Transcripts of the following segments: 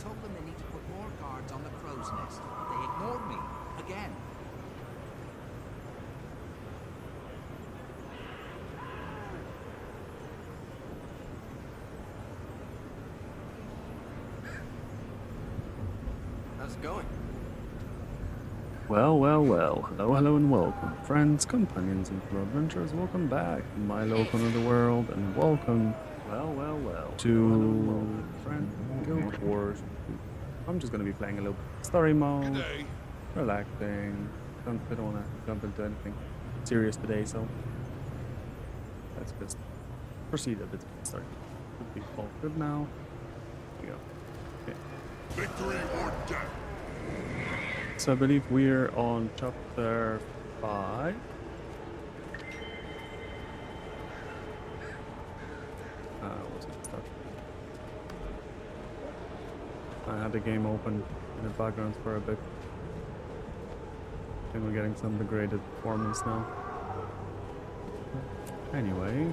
told them they need to put more guards on the crow's nest. They ignored me. Again. How's it going? Well, well, well. Hello, hello, and welcome. Friends, companions, and fellow adventurers, welcome back to my low corner of the world, and welcome, well, to Guild Wars. I'm just going to be playing a little story mode, relaxing. Don't want to jump into anything serious today, so let's just proceed a bit. Start. Should be all good now. Here we go. Okay. Victory or death. So I believe we're on chapter 5. What's it start? I had the game open in the background for a bit. I think we're getting some degraded performance now. Anyway.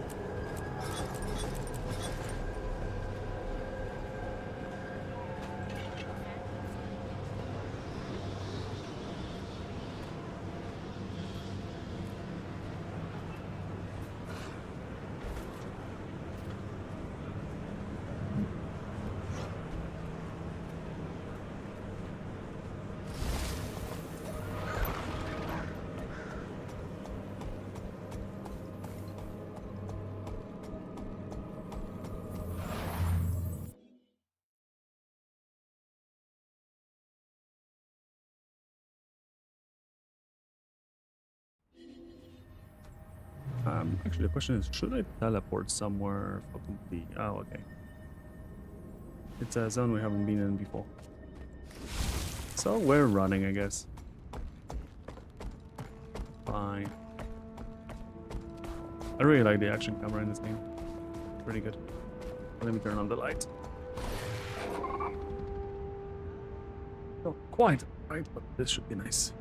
Actually, the question is, should I teleport somewhere fucking the... Oh, okay. It's a zone we haven't been in before. So we're running, I guess. Fine. I really like the action camera in this game. Pretty good. Let me turn on the light. Not quite right, but this should be nice.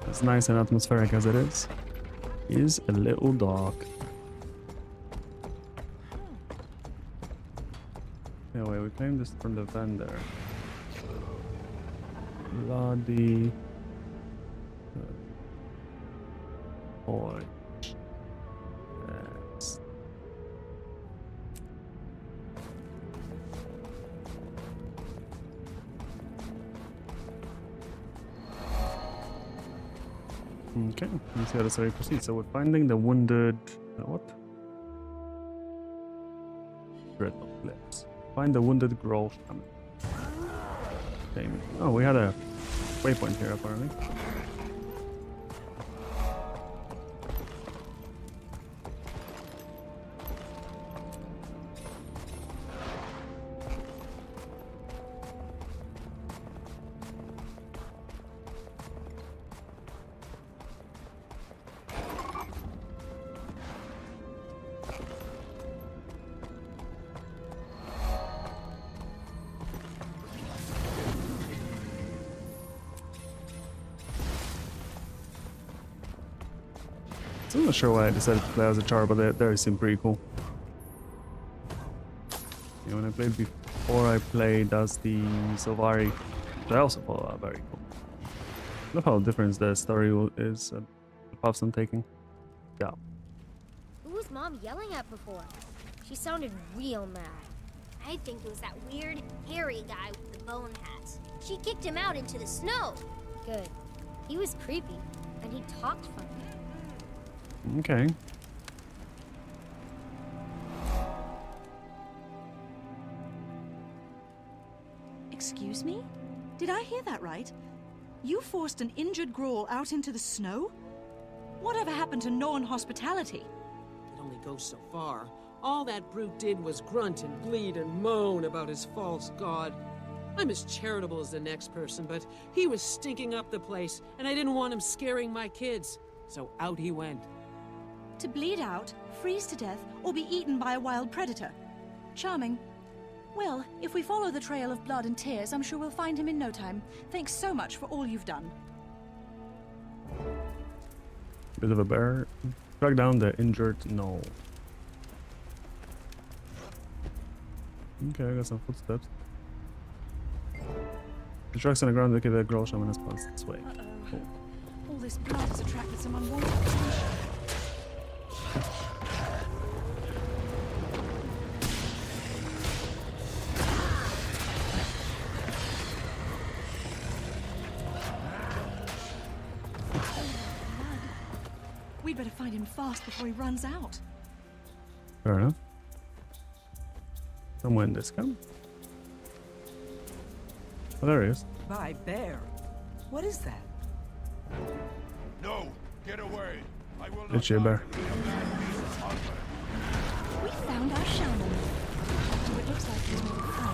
As nice and atmospheric as it is a little dark. Anyway, we claimed this from the vendor. Bloody boy. Yes. Okay, let's see how the story proceeds. So we're finding the wounded... what? Dreadnought lips. Find the wounded Groll shaman. Oh, we had a waypoint here apparently. I'm not sure why I decided to play as a char, but they seem pretty cool. Yeah, when I played before, I played as the Sylvari, which I also thought are very cool. I love how different the story is, the paths I'm taking. Yeah. Who was Mom yelling at before? She sounded real mad. I think it was that weird, hairy guy with the bone hat. She kicked him out into the snow. Good. He was creepy, and he talked funny. Okay. Excuse me? Did I hear that right? You forced an injured Groll out into the snow? Whatever happened to Norn hospitality? It only goes so far. All that brute did was grunt and bleed and moan about his false god. I'm as charitable as the next person, but he was stinking up the place, and I didn't want him scaring my kids. So out he went. To bleed out, freeze to death, or be eaten by a wild predator. Charming. Well, if we follow the trail of blood and tears, I'm sure we'll find him in no time. Thanks so much for all you've done. Bit of a bear. Track down the injured gnoll. Okay, I got some footsteps. The tracks on the ground indicate that a girl shaman has passed this way. Uh-oh. All this blood has attracted some unwanted attention. We'd better find him fast before he runs out. Fair enough. From when this come? Oh, there he is. By bear. What is that? No! Get away! I will not It's your bear. We found our shaman. So it looks like he's made a plan.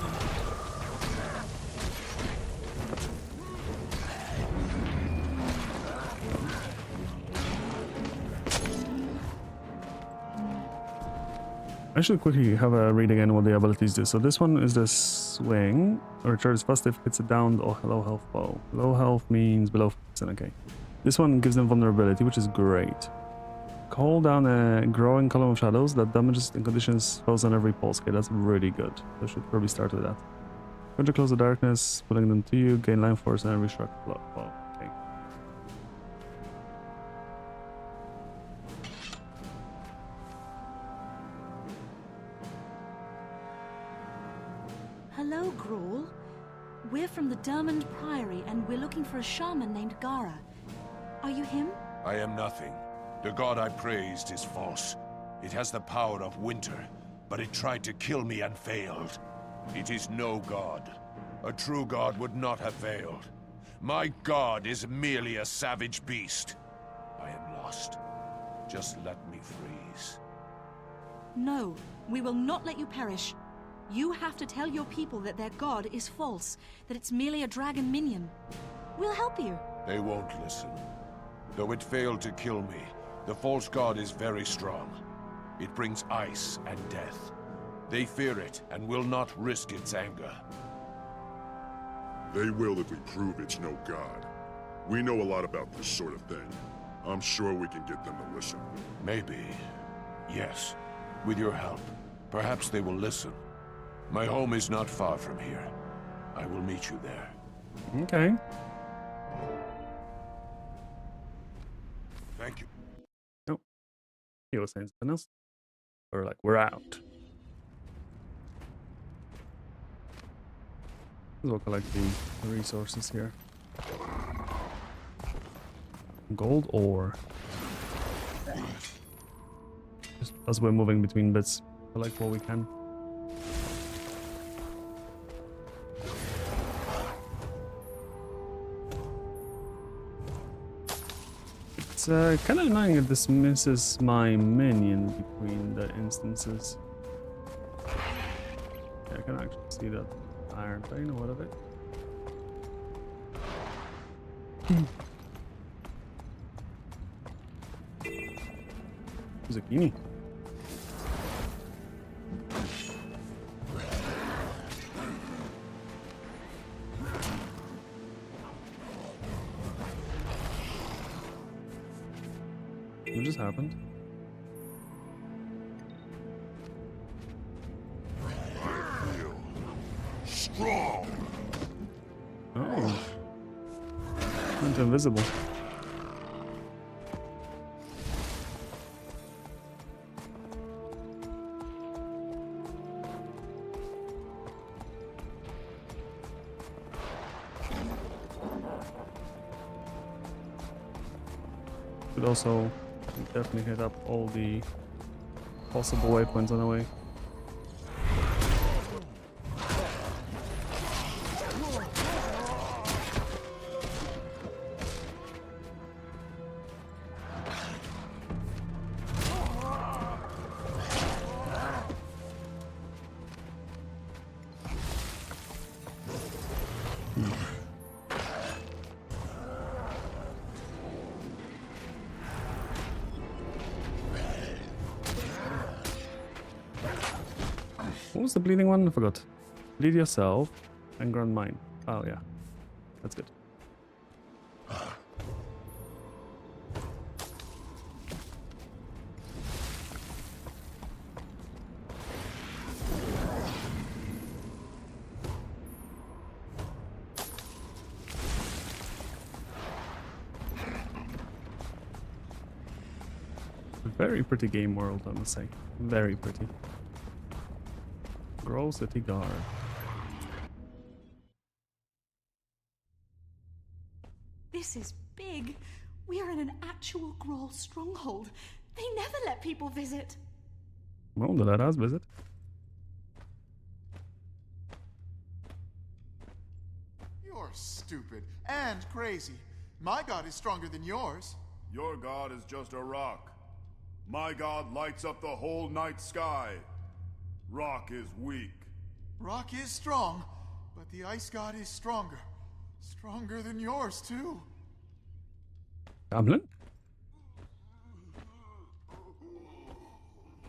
I should quickly have a read again what the abilities do. So this one is the swing. Recharges fast if it's a downed or low health foe. Low health means below 50%, okay. This one gives them vulnerability, which is great. Call down a growing column of shadows that damages and conditions foes on every pulse. Okay, that's really good. I should probably start with that. Conjure close the darkness, pulling them to you, gain line force and restruct block. Oh, okay. Hello, Gruul. We're from the Dermond Priory, and we're looking for a shaman named Gara. Are you him? I am nothing. The god I praised is false. It has the power of winter, but it tried to kill me and failed. It is no god. A true god would not have failed. My god is merely a savage beast. I am lost. Just let me freeze. No, we will not let you perish. You have to tell your people that their god is false, that it's merely a dragon minion. We'll help you. They won't listen. Though it failed to kill me, the false god is very strong. It brings ice and death. They fear it and will not risk its anger. They will if we prove it's no god. We know a lot about this sort of thing. I'm sure we can get them to listen. Maybe. Yes. With your help. Perhaps they will listen. My home is not far from here. I will meet you there. Okay. Thank you. Oh. He was saying something else. Or like, we're out. Let's look like the resources here. Gold ore. Just as we're moving between bits, collect what we can. It's kind of annoying it dismisses my minion between the instances. Yeah, I can actually see that iron vein or whatever. Zucchini. What just happened? I feel strong. Oh. Went invisible. Could also definitely hit up all the possible waypoints on the way. What was the bleeding one? I forgot. Bleed yourself and ground mine. Oh yeah, that's good. Very pretty game world, I must say. Very pretty. Grow City Guard. This is big. We are in an actual Groll stronghold. They never let people visit. Well, they let us visit. You're stupid and crazy. My god is stronger than yours. Your god is just a rock. My god lights up the whole night sky. Rock is weak. Rock is strong, but the ice god is stronger. Stronger than yours, too. Goblin?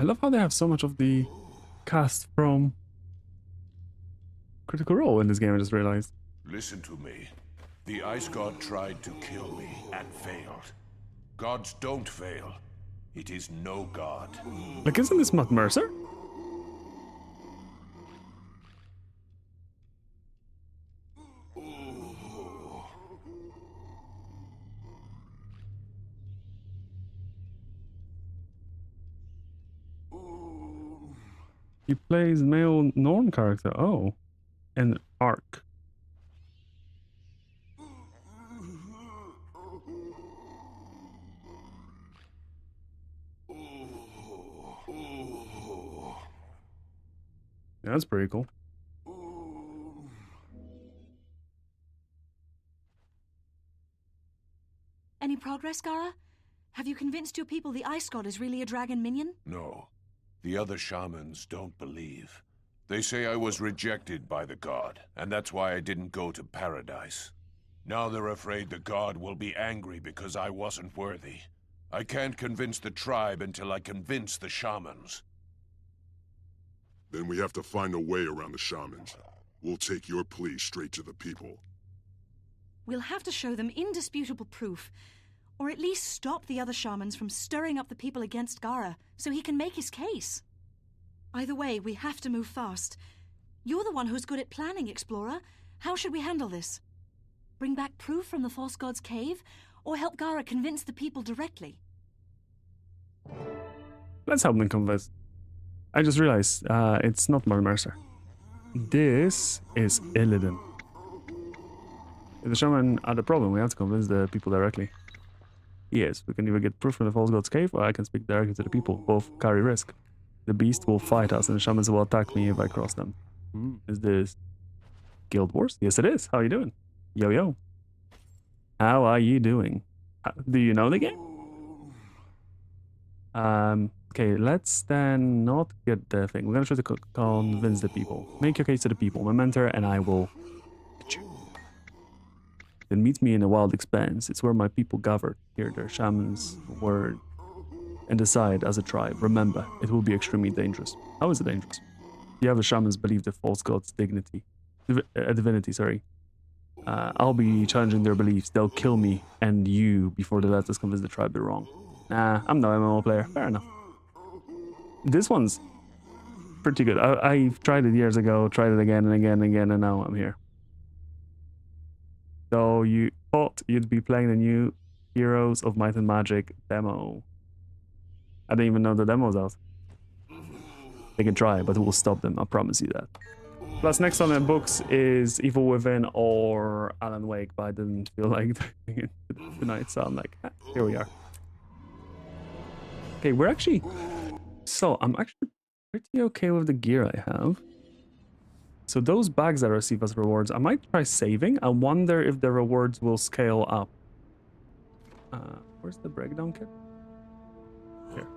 I love how they have so much of the cast from Critical Role in this game, I just realized. Listen to me. The ice god tried to kill me and failed. Gods don't fail. It is no god. Like, isn't this Matt Mercer? He plays male Norn character. Oh, and Ark. Yeah, that's pretty cool. Any progress, Gara? Have you convinced your people the Ice God is really a dragon minion? No. The other shamans don't believe. They say I was rejected by the god, and that's why I didn't go to paradise. Now they're afraid the god will be angry because I wasn't worthy. I can't convince the tribe until I convince the shamans. Then we have to find a way around the shamans. We'll take your plea straight to the people. We'll have to show them indisputable proof, or at least stop the other shamans from stirring up the people against Gara, so he can make his case. Either way, we have to move fast. You're the one who's good at planning, Explorer. How should we handle this? Bring back proof from the False God's cave, or help Gara convince the people directly? Let's help them convince. I just realized, it's not Matt Mercer. This is Illidan. If the shaman had a problem, we have to convince the people directly. Yes, we can either get proof from the False God's cave, or I can speak directly to the people. Both carry risk. The beast will fight us, and the shamans will attack me if I cross them. Is this Guild Wars? Yes, it is. How are you doing? Yo, yo. How are you doing? Do you know the game? Okay, let's then not get the thing. We're gonna try to convince the people. Make your case to the people. My mentor and I will get you. Then meet me in a wild expanse. It's where my people gather, hear their shaman's word, and decide as a tribe. Remember, it will be extremely dangerous. How is it dangerous? The other shamans believe the false god's divinity. I'll be challenging their beliefs. They'll kill me and you before they let us convince the tribe they're wrong. Nah, I'm no MMO player. Fair enough. This one's pretty good. I've tried it years ago, tried it again and again and again, and now I'm here. So you thought you'd be playing the new Heroes of Might and Magic demo. I didn't even know the demo's out. They can try, but we'll stop them, I promise you that. Plus, next on the books is Evil Within or Alan Wake, but I didn't feel like doing it tonight, so I'm like, here we are. Okay, we're actually... So, I'm actually pretty okay with the gear I have. So those bags that I receive as rewards, I might try saving. I wonder if the rewards will scale up. Where's the breakdown kit? Here.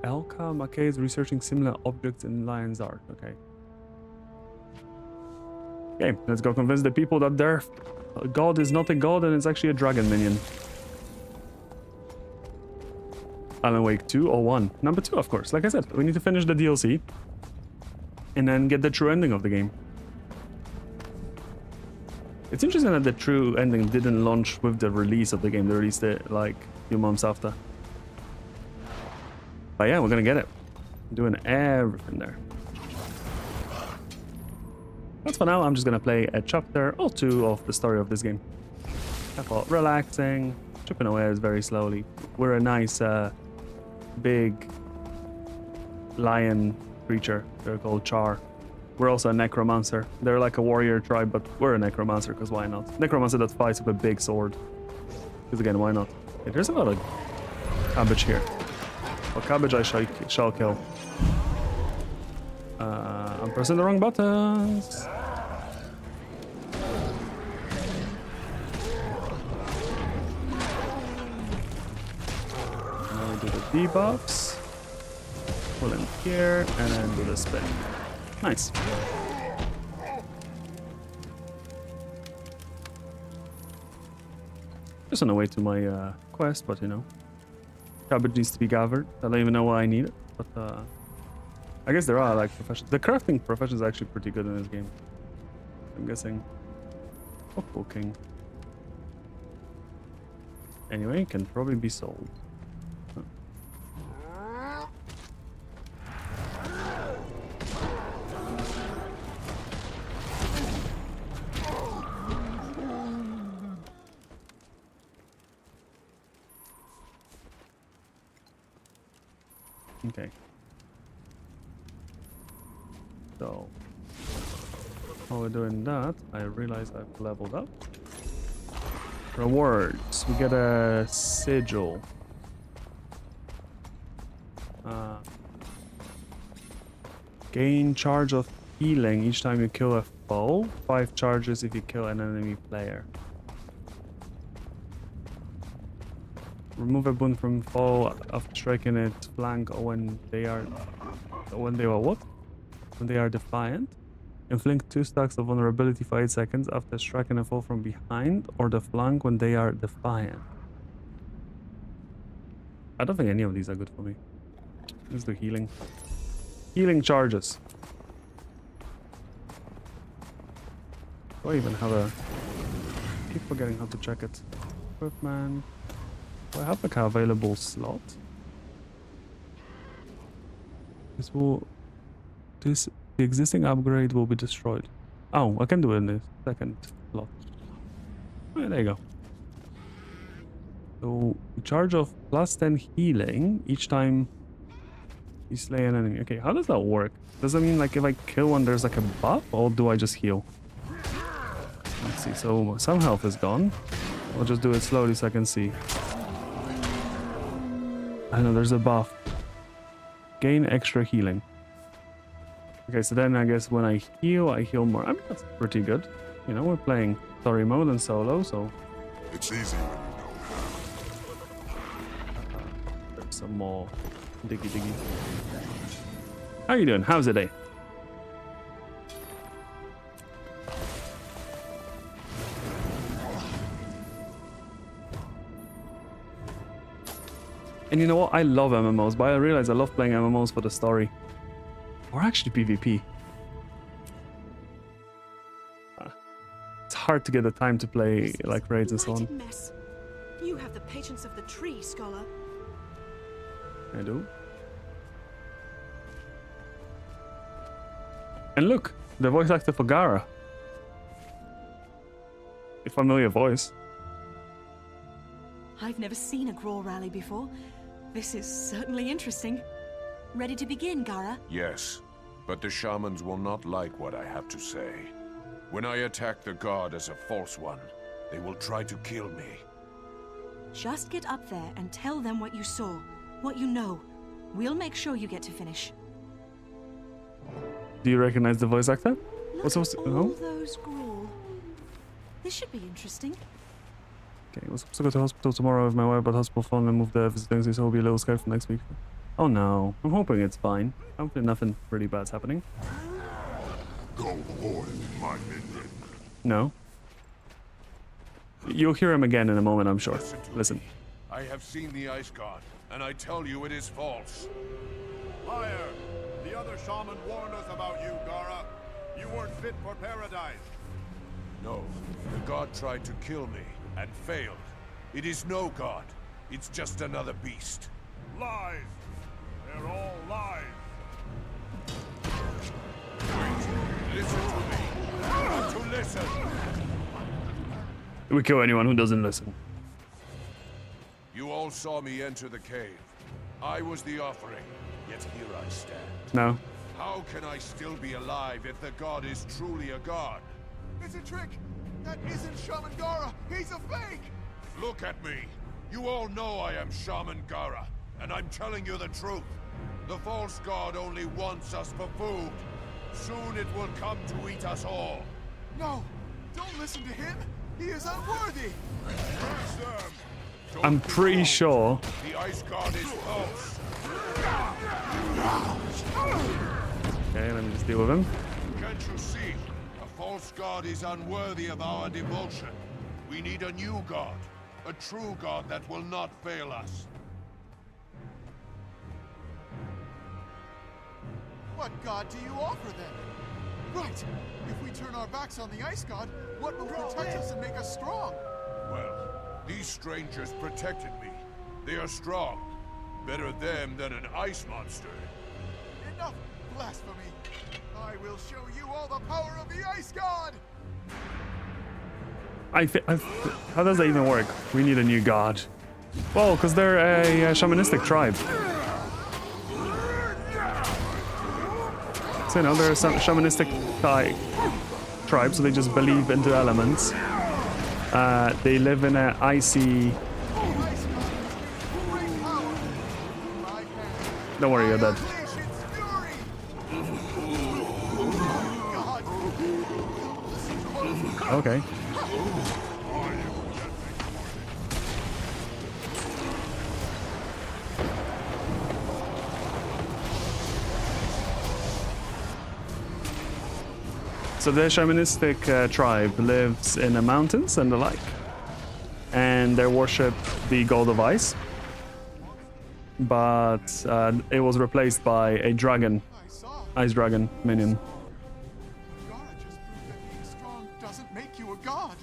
Elka Mackay is researching similar objects in Lion's Ark. Okay. Okay, let's go convince the people that their god is not a god and it's actually a dragon minion. Alan Wake 2 or 1? Number 2, of course. Like I said, we need to finish the DLC and then get the true ending of the game. It's interesting that the true ending didn't launch with the release of the game. They released it like a few months after. But yeah, we're gonna get it. I'm doing everything there. That's for now. I'm just gonna play a chapter or two of the story of this game. I thought relaxing, chipping away very slowly. We're a nice, big lion creature. They're called Char. We're also a necromancer. They're like a warrior tribe, but we're a necromancer, because why not? Necromancer that fights with a big sword. Because again, why not? Okay, there's a lot of cabbage here. Well, cabbage I shall kill. I'm pressing the wrong buttons. Now we do the debuffs. Pull in here, and then do the spin. Nice. Just on the way to my quest, but you know. Cabbage needs to be gathered. I don't even know why I need it, but I guess there are like professions. The crafting profession is actually pretty good in this game. I'm guessing. Or cooking. Anyway, it can probably be sold. Huh. Okay. So, while we're doing that, I realize I've leveled up. Rewards. We get a sigil. Gain charge of healing each time you kill a foe. 5 charges if you kill an enemy player. Remove a boon from foe after striking its flank or when they are defiant. Inflict 2 stacks of vulnerability for 8 seconds after striking a foe from behind or the flank when they are defiant. I don't think any of these are good for me. Let's do healing. Healing charges. Do I even have a... I keep forgetting how to check it. Equipment. Do I have like an available slot? The existing upgrade will be destroyed. Oh, I can do it in the second slot. Oh, yeah, there you go. So, charge of plus 10 healing each time you slay an enemy. Okay, how does that work? Does that mean like if I kill one there's like a buff, or do I just heal? Let's see, so some health is gone. I'll just do it slowly so I can see. I know there's a buff. Gain extra healing. Okay, so then I guess when I heal more. I mean, that's pretty good. You know, we're playing story mode and solo, so... It's easy when you know how. There's some more diggy. How you doing? How's the day? And you know what? I love MMOs, but I realize I love playing MMOs for the story. Or actually PvP. It's hard to get the time to play like raids and so on. Mess. You have the patience of the tree, scholar. I do. And look, the voice actor for Gara. A familiar voice. I've never seen a Graw rally before. This is certainly interesting. Ready to begin, Gara? Yes, but the shamans will not like what I have to say. When I attack the god as a false one, they will try to kill me. Just get up there and tell them what you saw, what you know. We'll make sure you get to finish. Do you recognize the voice actor? Look at all those Graw. This should be interesting. Okay, I was supposed to go to hospital tomorrow with my wife, but hospital phone and move the visiting, so it'll be a little scared for next week. Oh no, I'm hoping it's fine. Hopefully nothing really bad's happening. Go forth, my minion. No. You'll hear him again in a moment, I'm sure. Listen. I have seen the ice god, and I tell you it is false. Liar! The other shaman warned us about you, Gara. You weren't fit for paradise. No, the god tried to kill me, and failed. It is no god. It's just another beast. Lies! They're all lies! Wait, listen to me. We kill anyone who doesn't listen. You all saw me enter the cave. I was the offering, yet here I stand. No. How can I still be alive if the god is truly a god? It's a trick! That isn't Shaman Gara! He's a fake! Look at me! You all know I am Shaman Gara, and I'm telling you the truth. The false god only wants us for food. Soon it will come to eat us all. No! Don't listen to him! He is unworthy! Curse them! Don't I'm be pretty wrong. sure. The ice god is false. Okay, let me just deal with him. Can't you see? A false god is unworthy of our devotion. We need a new god. A true god that will not fail us. What god do you offer then? Right! If we turn our backs on the ice god, what will protect us and make us strong? Well, these strangers protected me. They are strong. Better them than an ice monster. Enough blasphemy! I will show you all the power of the ice god! How does that even work? We need a new god. Well, because they're a shamanistic tribe. So, you know, they're a shamanistic tribe, so they just believe into elements. They live in an icy... Don't worry, you're dead. Okay. So the shamanistic tribe lives in the mountains and the like, and they worship the god of ice. But it was replaced by a dragon, ice dragon minion. Gara just proved that being strong doesn't make you a god.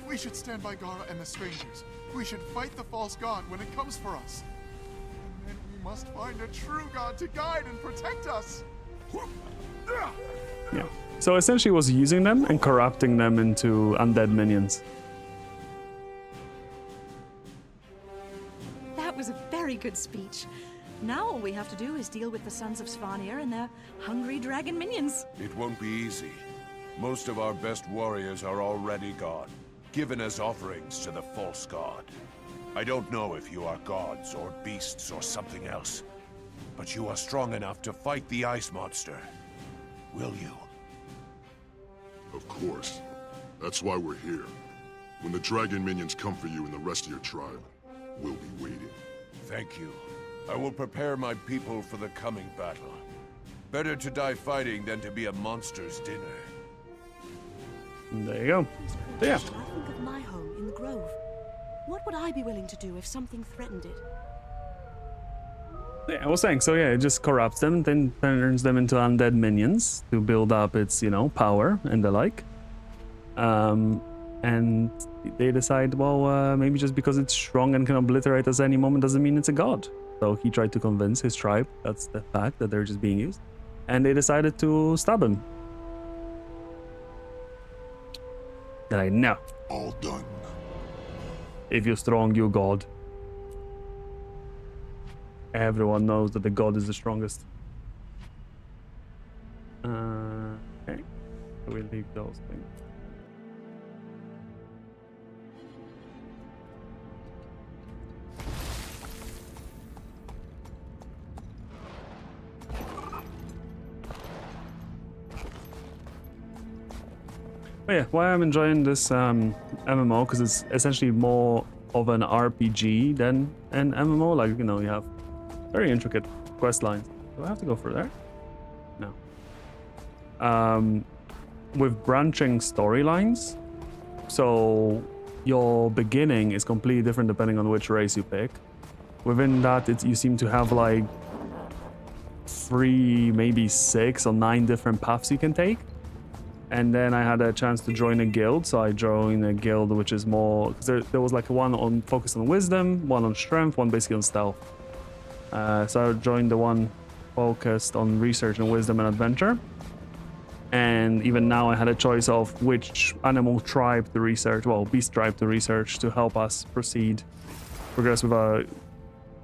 We should stand by Gara and the strangers. We should fight the false god when it comes for us. And then we must find a true god to guide and protect us. Yeah. So essentially, was using them and corrupting them into undead minions. That was a very good speech. Now all we have to do is deal with the Sons of Svanir and their hungry dragon minions. It won't be easy. Most of our best warriors are already gone, given as offerings to the false god. I don't know if you are gods or beasts or something else, but you are strong enough to fight the ice monster. Will you? Of course. That's why we're here. When the dragon minions come for you and the rest of your tribe, we'll be waiting. Thank you. I will prepare my people for the coming battle. Better to die fighting than to be a monster's dinner. There you go. So yeah. I think of my home in the grove. What would I be willing to do if something threatened it? Yeah, I was saying, so yeah, it just corrupts them, then turns them into undead minions to build up its, you know, power and the like. And they decide, well, maybe just because it's strong and can obliterate us any moment doesn't mean it's a god. So he tried to convince his tribe, that's the fact, that they're just being used. And they decided to stab him. They're like, no. All done. If you're strong, you're god. Everyone knows that the god is the strongest. Okay. So we'll leave those things. But yeah, why I'm enjoying this MMO, because it's essentially more of an RPG than an MMO. Like, you know, you have very intricate quest lines. Do I have to go for there? No. With branching storylines, so your beginning is completely different depending on which race you pick. Within that, you seem to have like 3, maybe 6 or 9 different paths you can take. And then I had a chance to join a guild, so I joined a guild which is more, because there was like one on focused on wisdom, one on strength, one basically on stealth. So I joined the one focused on research and wisdom and adventure. And even now I had a choice of which animal tribe to research, well, beast tribe to research to help us progress with our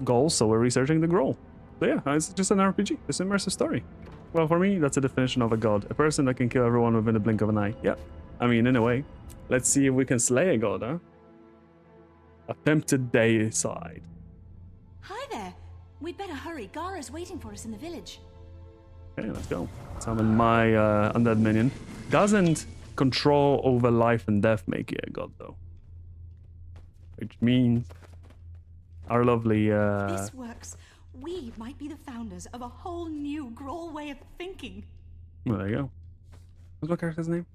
goals, so we're researching the Growl. So yeah, it's just an RPG, it's an immersive story. Well, for me, that's a definition of a god. A person that can kill everyone within the blink of an eye. Yeah, I mean, in a way. Let's see if we can slay a god, huh? Attempted deicide. Hi there. We'd better hurry. Gara's waiting for us in the village. Okay, let's go. Summon my undead minion. Doesn't control over life and death make you a god, though. Which means our lovely... This works. We might be the founders of a whole new Growl way of thinking. Well, there you go. What's my character's name?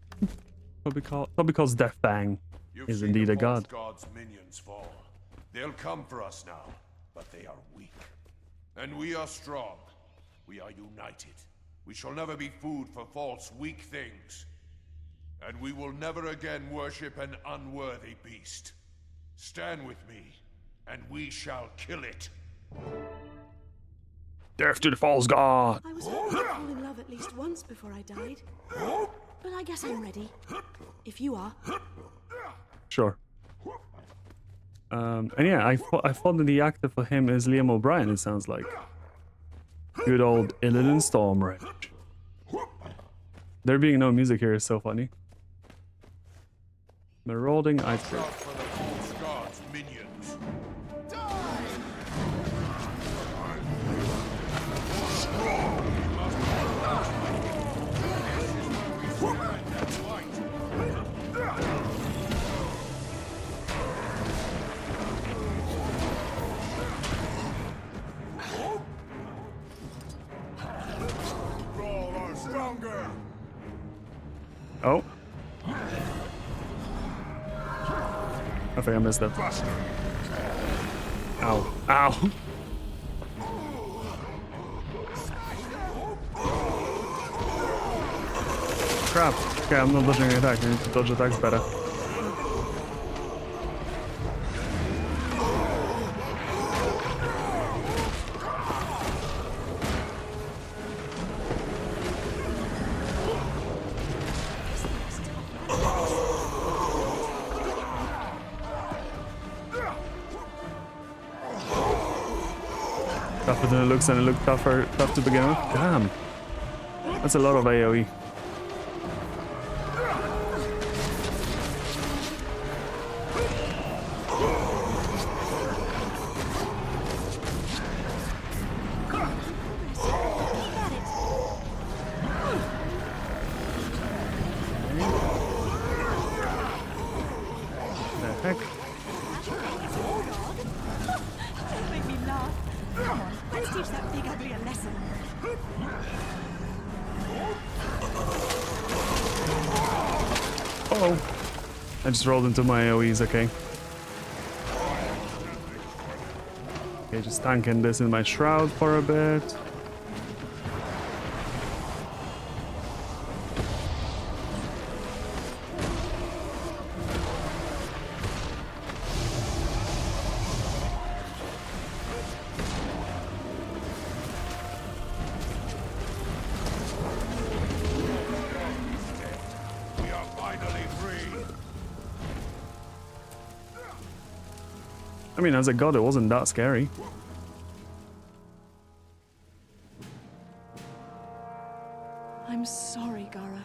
Probably calls Death Fang is indeed a god. God's minions fall. They'll come for us now, but they are weak. And we are strong. We are united. We shall never be food for false, weak things. And we will never again worship an unworthy beast. Stand with me, and we shall kill it. Death to the false god! I was hoping to fall in love at least once before I died. But I guess I'm ready. If you are. Sure. And yeah, I thought that the actor for him is Liam O'Brien, it sounds like. Good old Illidan Stormrage. There being no music here is so funny. Marauding Iceberg. God's minions. Oh. I think I missed that. Ow. Ow. Crap. Okay, I'm not dodging an attack. I need to dodge attacks better. Tougher than it looks, and it looked tough to begin with. Damn. That's a lot of AoE. I just rolled into my AoEs, okay. Okay, just tanking this in my shroud for a bit. I mean, as a god, it wasn't that scary. I'm sorry, Gara.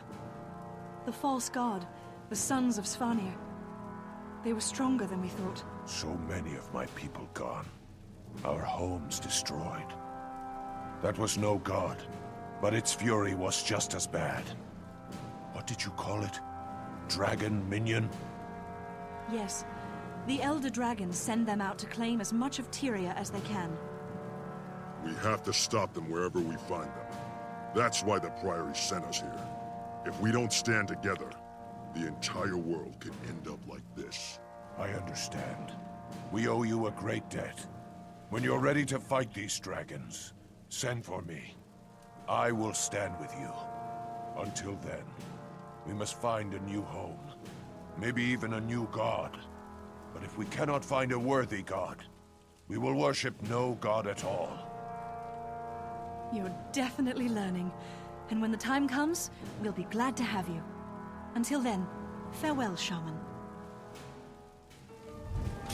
The false god, the sons of Svanir. They were stronger than we thought. So many of my people gone. Our homes destroyed. That was no god, but its fury was just as bad. What did you call it? Dragon minion? Yes. The Elder Dragons send them out to claim as much of Tyria as they can. We have to stop them wherever we find them. That's why the Priory sent us here. If we don't stand together, the entire world could end up like this. I understand. We owe you a great debt. When you're ready to fight these dragons, send for me. I will stand with you. Until then, we must find a new home. Maybe even a new god. But if we cannot find a worthy god, we will worship no god at all. You're definitely learning. And when the time comes, we'll be glad to have you. Until then, farewell, shaman.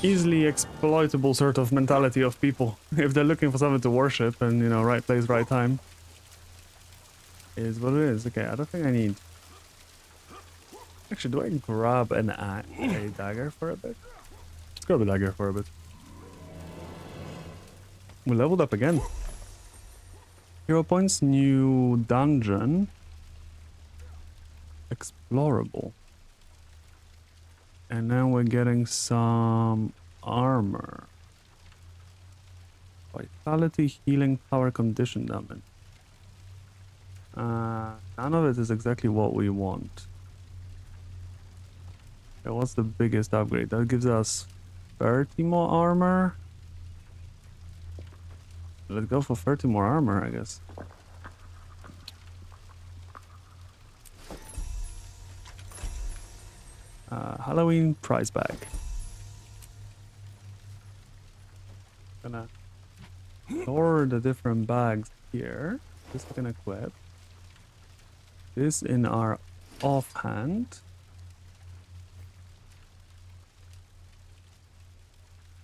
Easily exploitable sort of mentality of people. If they're looking for something to worship and, you know, right place, right time. Is what it is. Okay, I don't think I need... Actually, do I grab a dagger for a bit? Let's grab a dagger for a bit. We leveled up again. Hero points, new dungeon. Explorable. And now we're getting some armor. Vitality, healing, power, condition damage. None of it is exactly what we want. Okay, what's the biggest upgrade? That gives us 30 more armor. Let's go for 30 more armor, I guess. Halloween prize bag. Gonna store the different bags here. This we can equip. This in our offhand.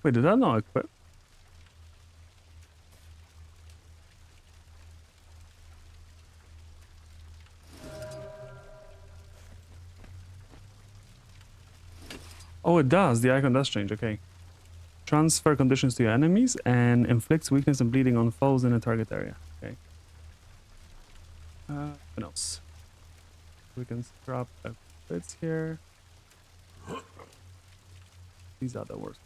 Wait, did that not equip? Oh, it does. The icon does change. Okay. Transfer conditions to your enemies and inflicts weakness and bleeding on foes in a target area. Okay. What else? We can scrap a bits here. These are the worst.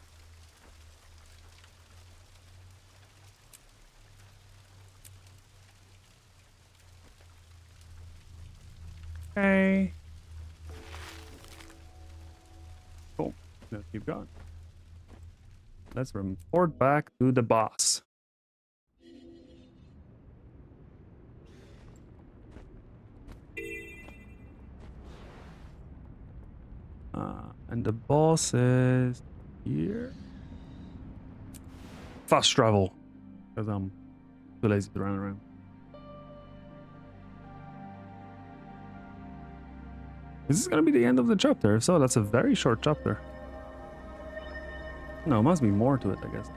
Okay. Cool. Let's keep going. Let's report back to the boss. And the boss is here. Fast travel. Because I'm too lazy to run around. Is this gonna be the end of the chapter? If so, that's a very short chapter. No, must be more to it, I guess.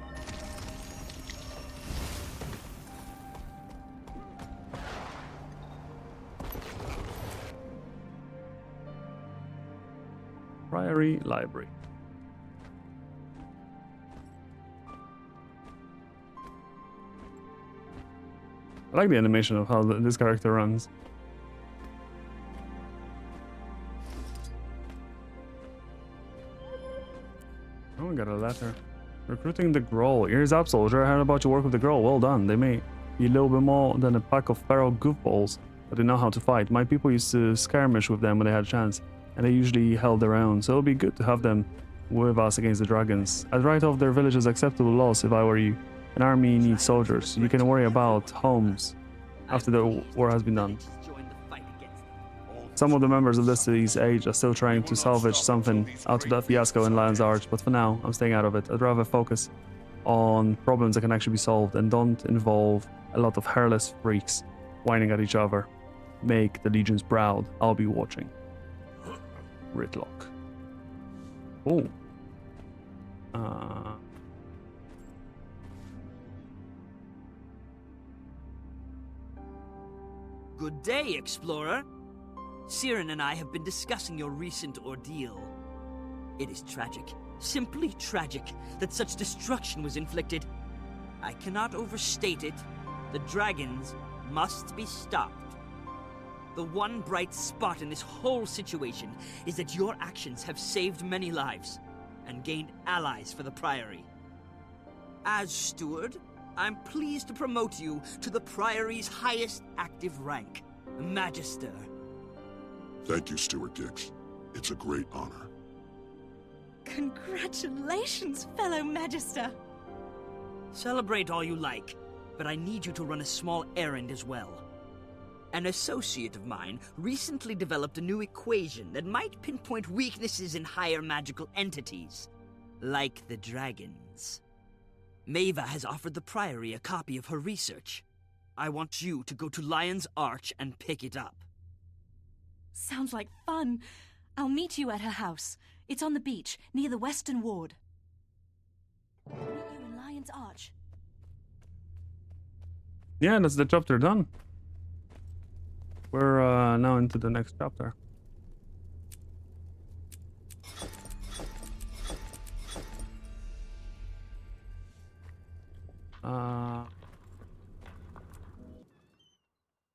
Priory Library. I like the animation of how this character runs. Oh, we got a letter. Recruiting the Growl. Ears up, soldier. I heard about your work with the Growl. Well done. They may be a little bit more than a pack of feral goofballs, but they know how to fight. My people used to skirmish with them when they had a chance, and they usually held their own, so it'll be good to have them with us against the dragons. I'd write off their village's acceptable loss if I were you. An army needs soldiers. You can worry about homes after the war has been done. Some of the members of this city's age are still trying to salvage something out of that fiasco in Lion's Arch, but for now, I'm staying out of it. I'd rather focus on problems that can actually be solved and don't involve a lot of hairless freaks whining at each other. Make the legions proud. I'll be watching. Ritlock. Oh. Good day, Explorer. Siren and I have been discussing your recent ordeal. It is tragic, simply tragic, that such destruction was inflicted. I cannot overstate it. The dragons must be stopped. The one bright spot in this whole situation is that your actions have saved many lives and gained allies for the Priory. As steward, I'm pleased to promote you to the Priory's highest active rank, Magister. Thank you, Steward Giggs. It's a great honor. Congratulations, fellow Magister. Celebrate all you like, but I need you to run a small errand as well. An associate of mine recently developed a new equation that might pinpoint weaknesses in higher magical entities, like the dragons. Maeva has offered the Priory a copy of her research. I want you to go to Lion's Arch and pick it up. Sounds like fun. I'll meet you at her house. It's on the beach, near the Western Ward. Meet you in Lion's Arch. Yeah, that's the chapter done. We're now into the next chapter.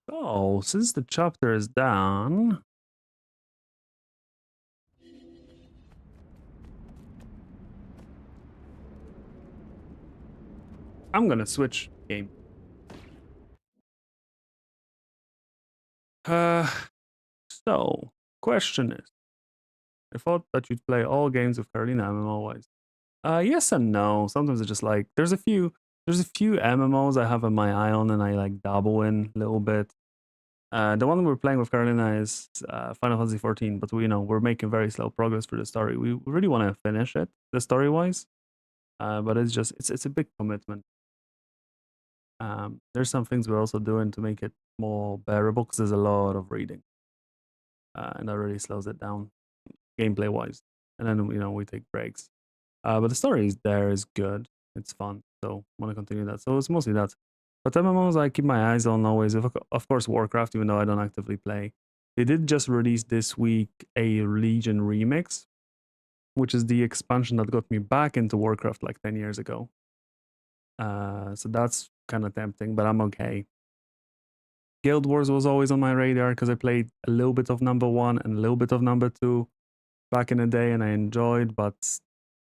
So, since the chapter is done, I'm gonna switch game. So, question is, I thought that you'd play all games of Carolina MMO-wise. Yes and no. Sometimes it's just like there's a few MMOs I have in my eye on and I like dabble in a little bit. The one we're playing with Carolina is Final Fantasy 14, but we're making very slow progress for the story. We really want to finish it, the story-wise, but it's a big commitment. There's some things we're also doing to make it more bearable because there's a lot of reading, and that really slows it down gameplay-wise. And then we take breaks. But the story is good. It's fun, so I want to continue that. So it's mostly that. But MMOs I keep my eyes on always. Of course, Warcraft, even though I don't actively play. They did just release this week a Legion remix, which is the expansion that got me back into Warcraft like 10 years ago. So that's kind of tempting, but I'm okay. Guild Wars was always on my radar because I played a little bit of number 1 and a little bit of number 2 back in the day, and I enjoyed, but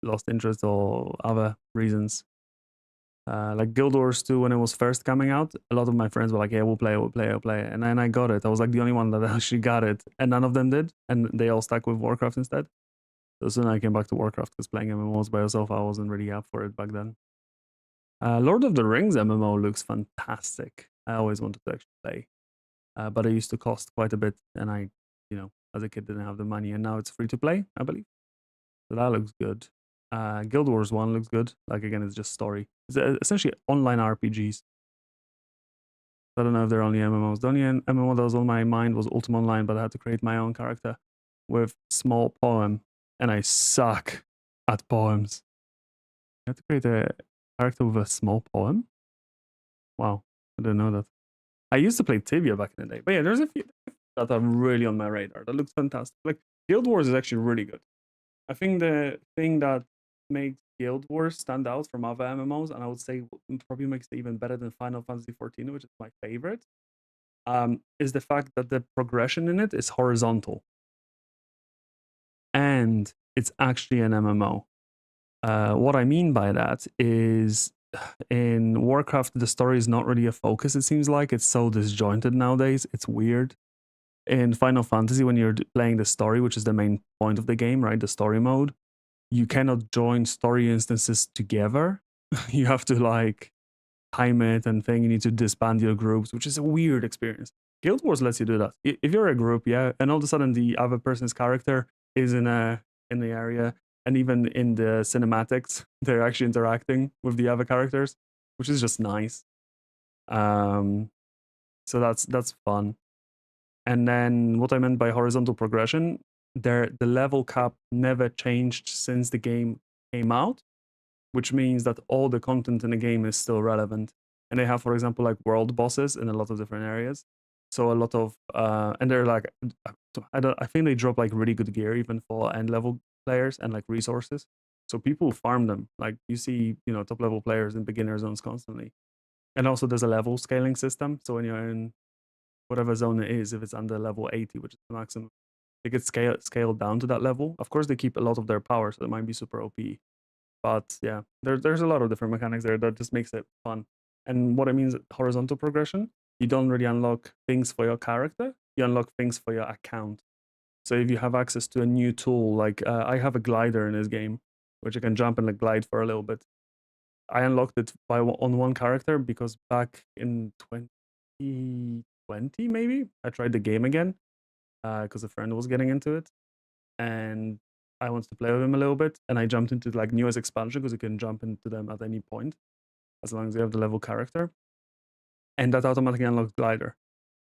lost interest or other reasons. Like Guild Wars 2, when it was first coming out, a lot of my friends were like, yeah, we'll play. And then I got it. I was like the only one that actually got it, and none of them did, and they all stuck with Warcraft instead. So soon I came back to Warcraft because playing MMOs by yourself, I wasn't really up for it back then. Lord of the Rings MMO looks fantastic. I always wanted to actually play, but it used to cost quite a bit, and I, as a kid, didn't have the money, and now it's free to play, I believe. So that looks good. Guild Wars 1 looks good. Like, again, it's just story. It's essentially online RPGs. I don't know if they're only MMOs. The only MMO that was on my mind was Ultima Online, but I had to create my own character with small poem, and I suck at poems. I had to create a character with a small poem? Wow, I didn't know that. I used to play Tibia back in the day. But yeah, there's a few that are really on my radar. That looks fantastic. Like, Guild Wars is actually really good. I think the thing that makes Guild Wars stand out from other MMOs, and I would say probably makes it even better than Final Fantasy 14, which is my favorite, is the fact that the progression in it is horizontal. And it's actually an MMO. What I mean by that is in Warcraft, the story is not really a focus, it seems like. It's so disjointed nowadays. It's weird. In Final Fantasy, when you're playing the story, which is the main point of the game, right? The story mode, you cannot join story instances together. You have to like time it and thing. You need to disband your groups, which is a weird experience. Guild Wars lets you do that. If you're a group, yeah, and all of a sudden the other person's character is in the area, and even in the cinematics, they're actually interacting with the other characters, which is just nice. So that's fun. And then what I meant by horizontal progression, the level cap never changed since the game came out, which means that all the content in the game is still relevant. And they have, for example, like world bosses in a lot of different areas. So a lot of, and they're like, I think they drop like really good gear even for end level players and like resources. So people farm them. Like you see, top level players in beginner zones constantly. And also there's a level scaling system. So when you're in whatever zone it is, if it's under level 80, which is the maximum, it gets scaled down to that level. Of course, they keep a lot of their power, so it might be super OP. But yeah, there's a lot of different mechanics there that just makes it fun. And what it means, horizontal progression, you don't really unlock things for your character, you unlock things for your account. So if you have access to a new tool, like I have a glider in this game, which I can jump and like glide for a little bit. I unlocked it on one character because back in 2020, maybe, I tried the game again because a friend was getting into it. And I wanted to play with him a little bit, and I jumped into like newest expansion because you can jump into them at any point as long as you have the level character. and that automatically unlocked glider,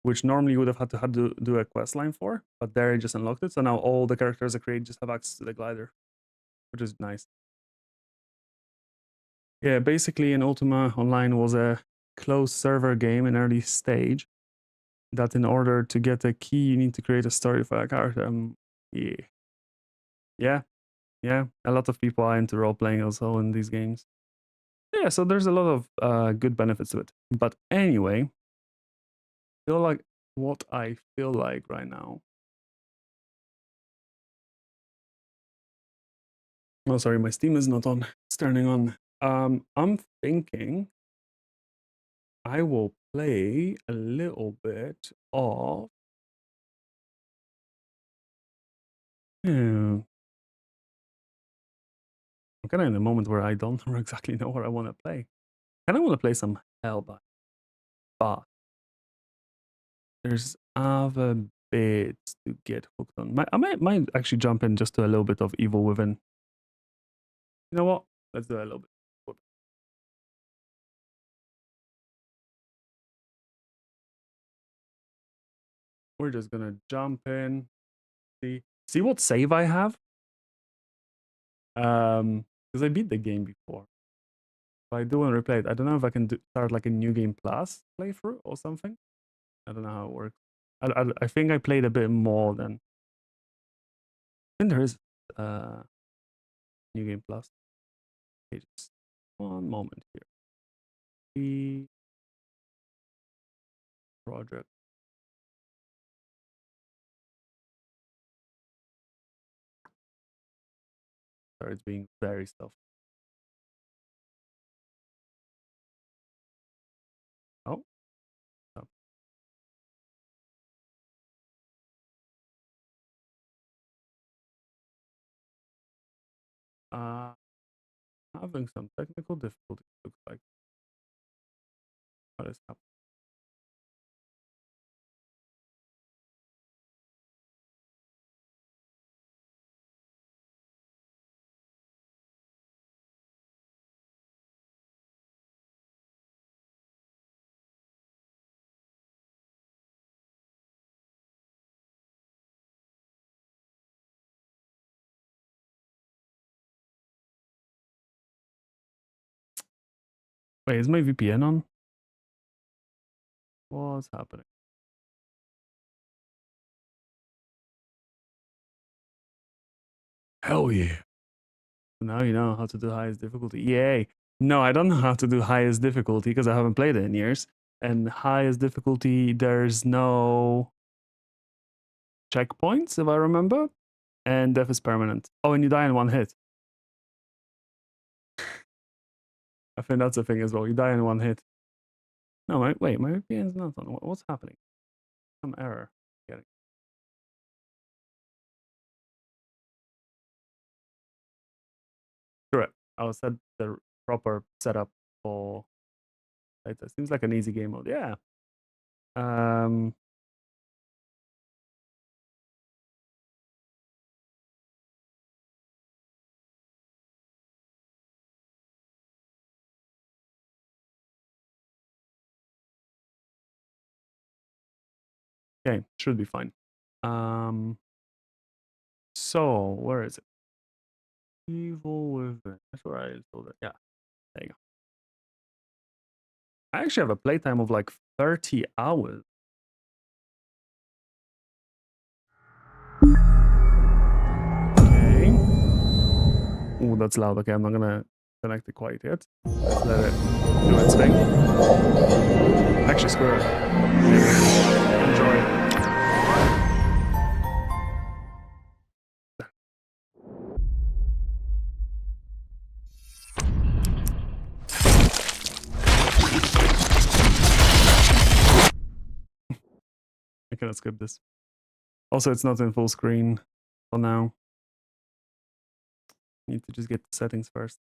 which normally you would have had to do a quest line for, but there it just unlocked it. So now all the characters I create just have access to the glider, which is nice. Yeah, basically, in Ultima Online was a closed server game in early stage. That in order to get a key, you need to create a story for a character. Yeah. A lot of people are into role playing also in these games. Yeah, so there's a lot of good benefits to it. But anyway, I feel like what I feel like right now. Oh, sorry, my Steam is not on. It's turning on. I'm thinking I will play a little bit of. I'm kind of in a moment where I don't exactly know what I want to play. I kind of want to play some Hellbound, but there's other bits to get hooked on. I might actually jump in just to a little bit of Evil Within. You know what? Let's do a little bit. We're just gonna jump in, see what save I have. Because I beat the game before. But I do want to replay it. I don't know if I can start like a new game plus playthrough or something. I don't know how it works. I think I played a bit more than. I think there is new game plus. Okay, just one moment here. The project. Sorry, it's being very stuff. Oh. Having some technical difficulties, looks like. What is happening? Wait, is my VPN on? What's happening? Hell yeah. Now you know how to do highest difficulty. Yay. No, I don't know how to do highest difficulty because I haven't played it in years. And highest difficulty, there's no checkpoints, if I remember. And death is permanent. Oh, and you die in one hit. I think that's a thing as well. You die in one hit. No, wait, my VPN's not on. What's happening? Some error. Getting. Correct. I'll set the proper setup for it. Seems like an easy game mode. Yeah. Okay, should be fine. So where is it? Evil Within. That's where I told it. Yeah, there you go. I actually have a playtime of like 30 hours. Okay. Oh, that's loud. Okay, I'm not gonna connect it quite yet. Let's let it do its thing. Actually, screw it. Enjoy. I cannot skip this. Also, it's not in full screen for now. Need to just get the settings first.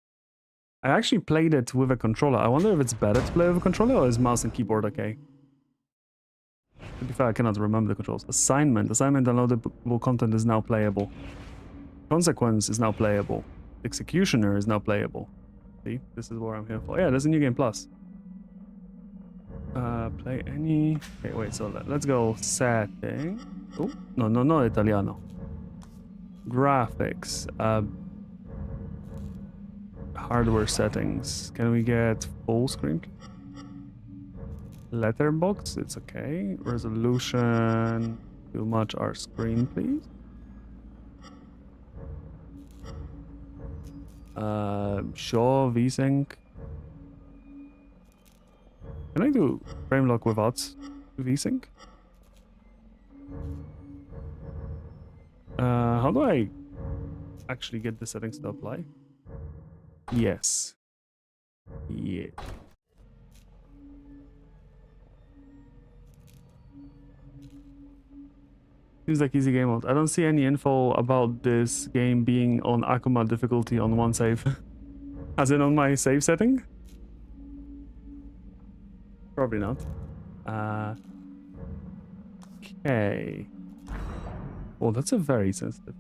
I actually played it with a controller. I wonder if it's better to play with a controller or is mouse and keyboard okay? To be fair, I cannot remember the controls. Assignment. Assignment downloadable content is now playable. Consequence is now playable. Executioner is now playable. See? This is what I'm here for. Yeah, there's a new game plus. Play any... Okay, wait, so let's go setting. Oh, no, Italiano. Graphics. Hardware settings. Can we get full screen? Letterbox, it's okay. Resolution, too much our screen, please. Show VSync. Can I do frame lock without VSync? How do I actually get the settings to apply? Yes. Yeah. Seems like easy game mode. I don't see any info about this game being on Akuma difficulty on one save. As in on my save setting? Probably not. Okay. Oh, that's a very sensitive.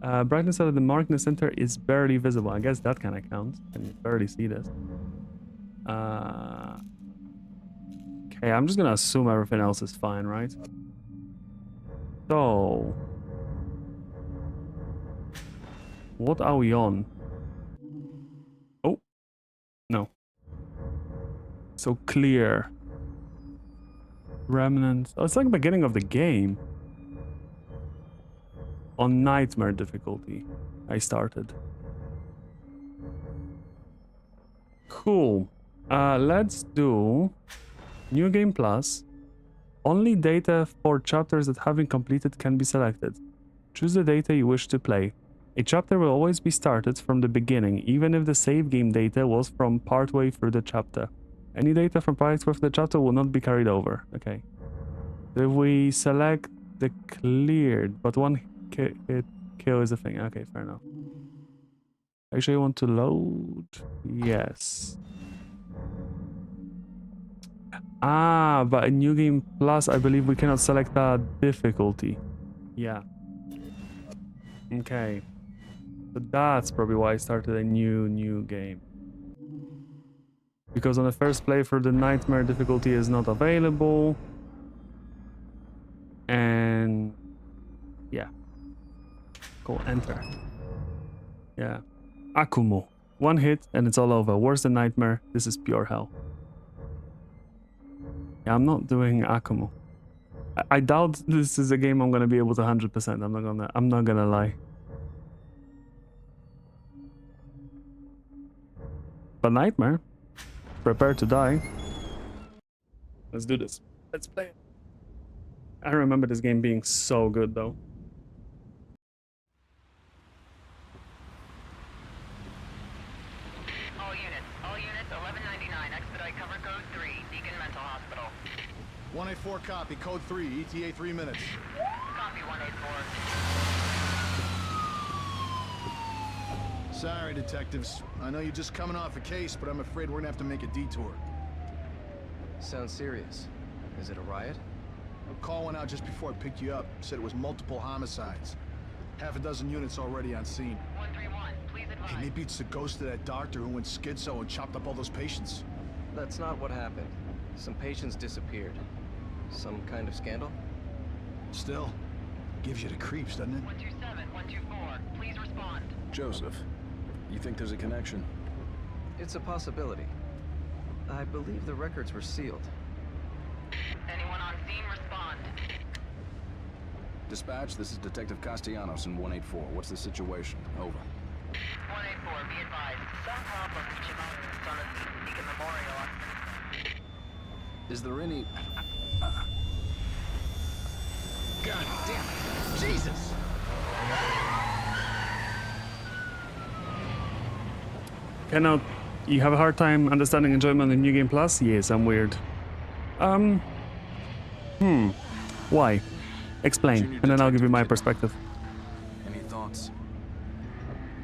Brightness out of the mark in the center is barely visible. I guess that kind of counts. Can you barely see this? Okay, I'm just gonna assume everything else is fine, right? So, what are we on? Oh, no. So clear. Remnants. Oh, it's like the beginning of the game. On nightmare difficulty, I started. Cool. Let's do New Game Plus. Only data for chapters that have been completed can be selected. Choose the data you wish to play. A chapter will always be started from the beginning, even if the save game data was from partway through the chapter. Any data from partway through the chapter will not be carried over. Okay. If we select the cleared, but one hit kill is a thing. Okay, fair enough. Actually, I want to load. Yes. Ah, but in New Game Plus, I believe we cannot select that difficulty. Yeah. Okay. So that's probably why I started a new game. Because on the first playthrough, the nightmare difficulty is not available. And yeah. Go enter. Yeah. Akumo. One hit and it's all over. Worse than nightmare. This is pure hell. Yeah, I'm not doing Akumo. I doubt this is a game I'm gonna be able to 100%. I'm not gonna lie. But nightmare. Prepare to die. Let's do this. Let's play it. I remember this game being so good though. All units, 1199, expedite cover code 3, Beacon Mental Hospital. 184 copy, code 3, ETA 3 minutes. Copy 184. Sorry, detectives. I know you're just coming off a case, but I'm afraid we're gonna have to make a detour. Sounds serious. Is it a riot? A call went out just before I picked you up. Said it was multiple homicides. Half a dozen units already on scene. 131, please advise. Hey, maybe it's the ghost of that doctor who went schizo and chopped up all those patients. That's not what happened. Some patients disappeared. Some kind of scandal? Still, gives you the creeps, doesn't it? 127, 124, please respond. Joseph, you think there's a connection? It's a possibility. I believe the records were sealed. Anyone on scene, respond. Dispatch, this is Detective Castellanos in 184. What's the situation? Over. 184, be advised. Some problem reaching out on the Beacon Memorial. Is there any... God damn it! Jesus! Cannot... You have a hard time understanding enjoyment in New Game Plus? Yes, I'm weird. Why? Explain, and then I'll give you my perspective. Any thoughts?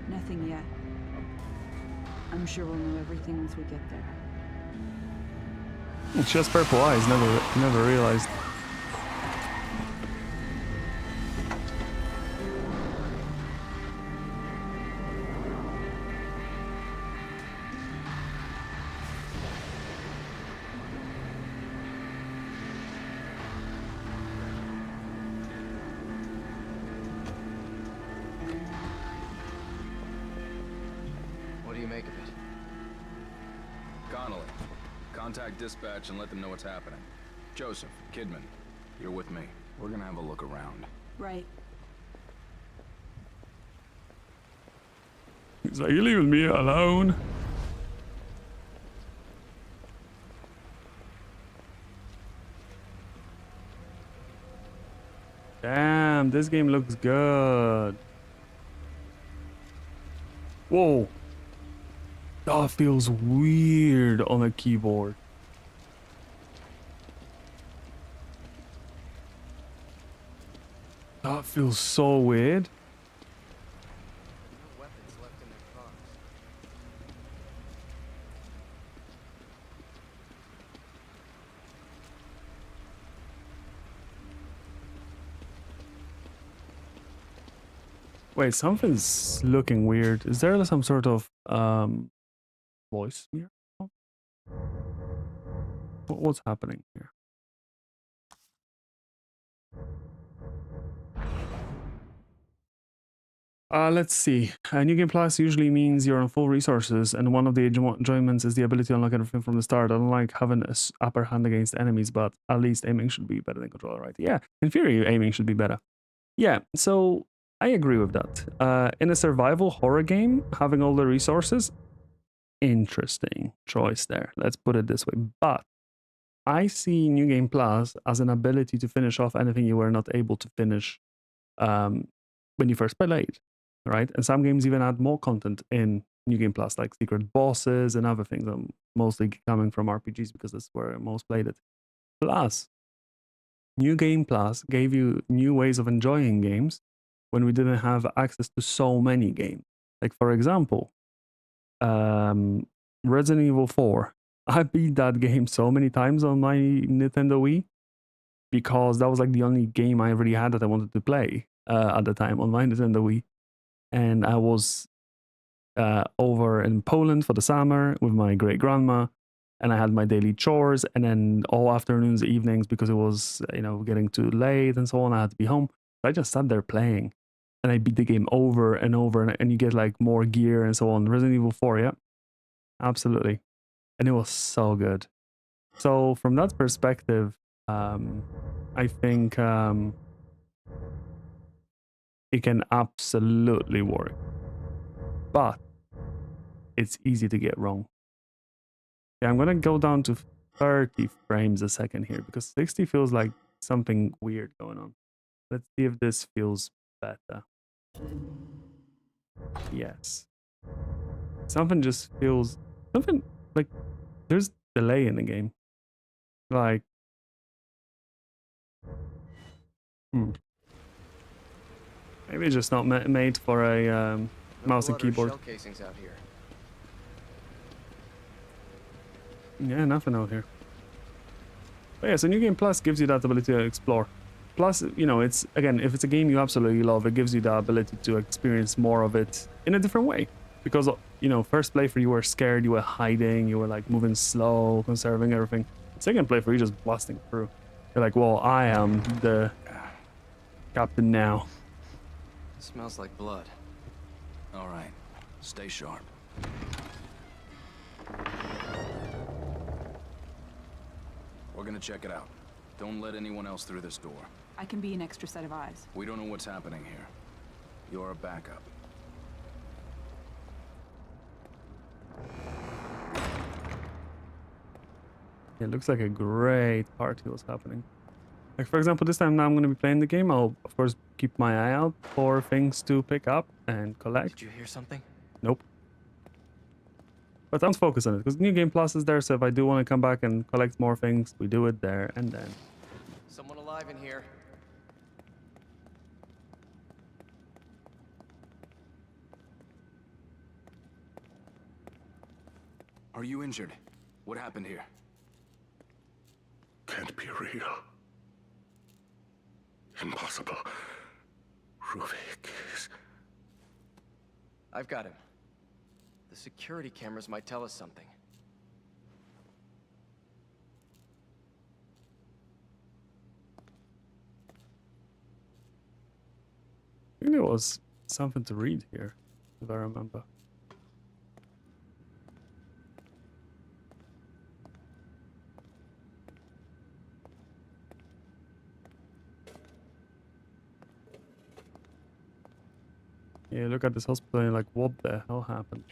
Nothing yet. I'm sure we'll know everything once we get there. She has purple eyes, never realized. Contact dispatch and let them know what's happening. Joseph, Kidman, you're with me. We're gonna have a look around. Right. He's like, you're leaving me alone. Damn, this game looks good. Whoa. That feels weird on a keyboard. That feels so weird. No weapons left in their cars. Wait, something's looking weird. Is there some sort of voice here? What's happening here? Let's see. New Game Plus usually means you're on full resources, and one of the enjoyments is the ability to unlock everything from the start. I don't like having an upper hand against enemies, but at least aiming should be better than controller, right? Yeah, in theory, aiming should be better. Yeah, so I agree with that. In a survival horror game, having all the resources, interesting choice there. Let's put it this way. But I see New Game Plus as an ability to finish off anything you were not able to finish when you first played, right? And some games even add more content in New Game Plus, like secret bosses and other things. I'm mostly coming from RPGs because that's where I most played it. Plus, New Game Plus gave you new ways of enjoying games when we didn't have access to so many games. Like, for example, Resident Evil 4. I beat that game so many times on my Nintendo Wii because that was like the only game I really had that I wanted to play at the time on my Nintendo Wii. And I was over in Poland for the summer with my great grandma, and I had my daily chores, and then all afternoons, evenings, because it was, you know, getting too late and so on, I had to be home. So I just sat there playing, and I beat the game over and over, and you get like more gear and so on. Resident Evil 4, yeah, absolutely. And it was so good. So from that perspective, I think it can absolutely work. But it's easy to get wrong. Yeah, I'm gonna go down to 30 frames a second here because 60 feels like something weird going on. Let's see if this feels better. Yes. Something just feels... Something like... There's delay in the game. Like... Maybe it's just not made for a mouse and keyboard. Shell casings out here. Yeah, nothing out here. But yeah, so New Game Plus gives you that ability to explore. Plus, you know, it's, again, if it's a game you absolutely love, it gives you the ability to experience more of it in a different way. Because, you know, first playthrough you were scared, you were hiding, you were like moving slow, conserving everything. Second playthrough you're just blasting through. You're like, well, I am the captain now. It smells like blood. All right, stay sharp. We're gonna check it out. Don't let anyone else through this door. I can be an extra set of eyes. We don't know what's happening here. You're a backup. It looks like a great party was happening. Like, for example, this time now I'm going to be playing the game. I'll, of course, keep my eye out for things to pick up and collect. Did you hear something? Nope. But I'm focused on it, because New Game Plus is there, so if I do want to come back and collect more things, we do it there and then. Someone alive in here. Are you injured? What happened here? Can't be real. Impossible. Ruvik is... I've got him. The security cameras might tell us something. I think there was something to read here, if I remember. Yeah, look at this hospital and you're like, what the hell happened?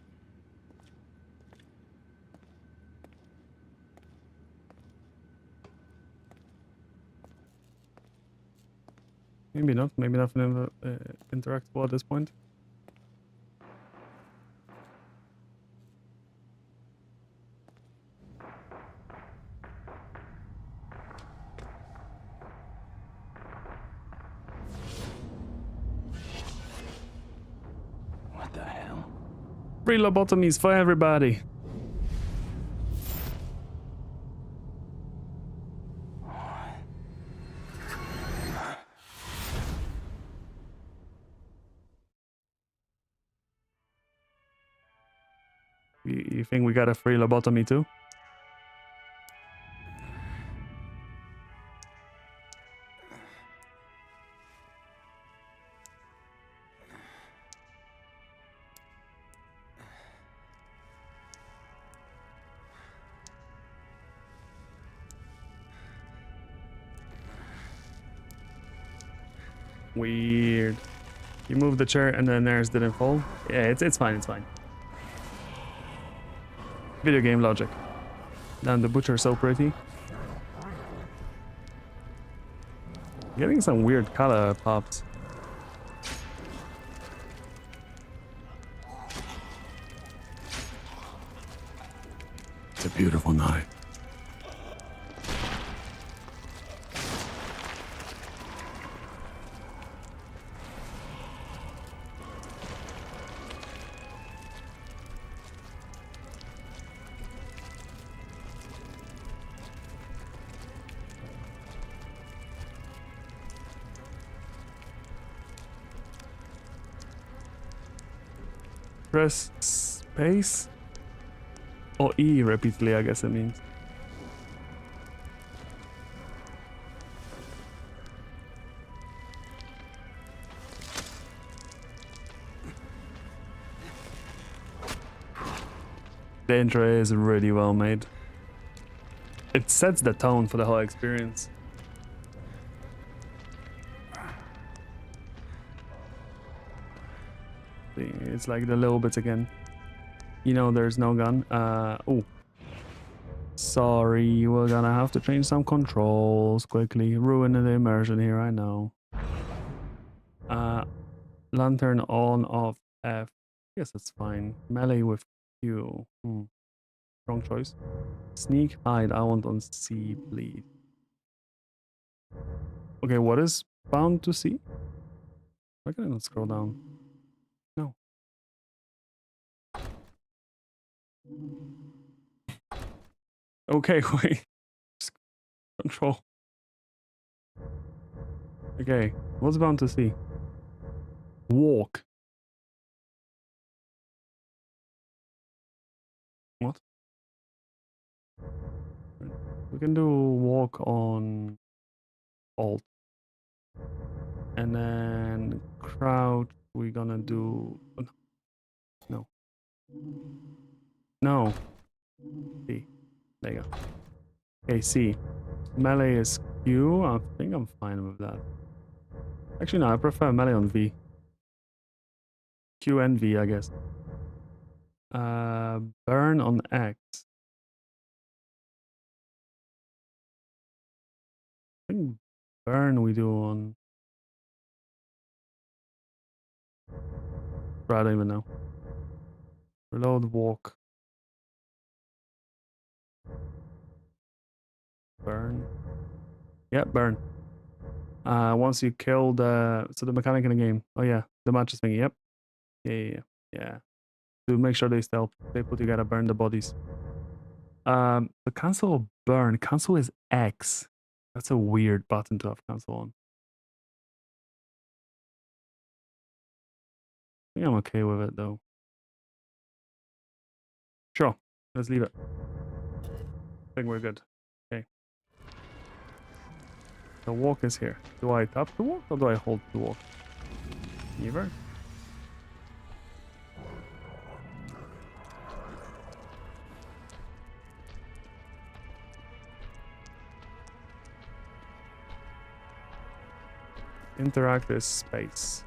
Maybe not. Maybe nothing interactable at this point. What the hell? Free lobotomies for everybody. You think we got a free lobotomy too? Weird. You moved the chair and then theirs didn't fall. Yeah, it's fine, it's fine. Video game logic. Damn, the butcher's so pretty. Getting some weird color pops. It's a beautiful night. Press space or E repeatedly, I guess it means. The intro is really well made. It sets the tone for the whole experience. It's like the little bits again. You know, there's no gun. Oh. Sorry, we're gonna have to change some controls quickly. Ruining the immersion here, I know. Lantern on, off, F. Yes, that's fine. Melee with Q. Wrong choice. Sneak, hide. I want on C, bleed. Okay, what is bound to C? Why can I not scroll down? No. Okay, wait. Control. Okay, what's bound to see? Walk. What? We can do walk on Alt. And then crouch, we're gonna do... No. No. C. There you go. Okay, C. Melee is Q. I think I'm fine with that. Actually, no, I prefer melee on V. Q and V, I guess. Burn on X. I think burn we do on... I don't even know. Reload, walk. Burn. Yeah, burn. Once you kill the... So the mechanic in the game. Oh yeah, the matches thingy, yep. Yeah. To make sure they stealth, they put you gotta burn the bodies. The cancel or burn. Cancel is X. That's a weird button to have cancel on. I think I'm okay with it though. Sure, let's leave it. I think we're good. Okay. The walk is here. Do I tap to walk or do I hold to walk? Neither. Interact is space.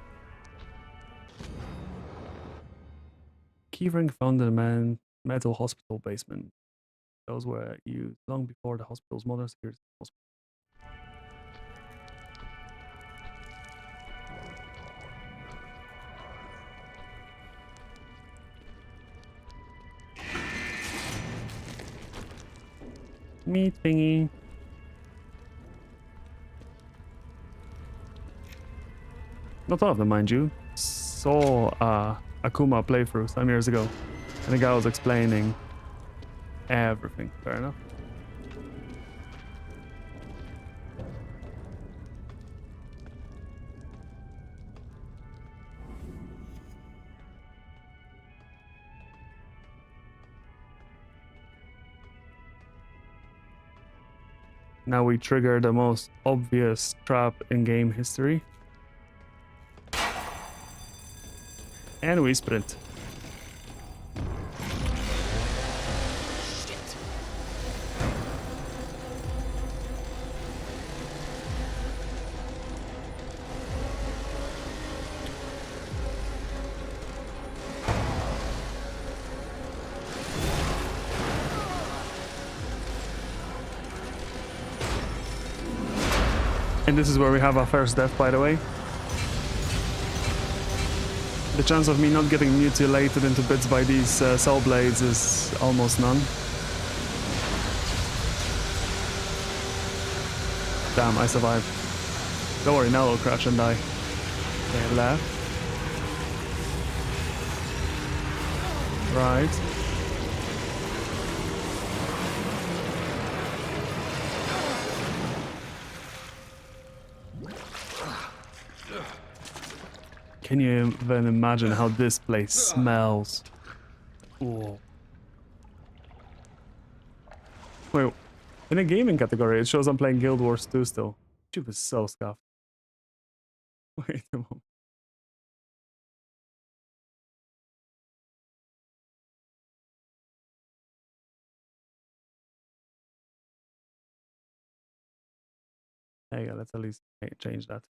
keyring found in a metal hospital basement. Those were used long before the hospital's modern security was. Meat thingy. Not all of them, mind you. Saw Akuma playthrough some years ago, and the guy was explaining everything. Fair enough. Now we trigger the most obvious trap in game history. And we sprint. And this is where we have our first death, by the way. The chance of me not getting mutilated into bits by these saw blades is almost none. Damn, I survived. Don't worry, now I'll crash and die. Okay, left. Right. Can you even imagine how this place smells? Ooh. Wait, in the gaming category, it shows I'm playing Guild Wars 2 still. YouTube is so scuffed. Wait a moment. There you go, let's at least change that.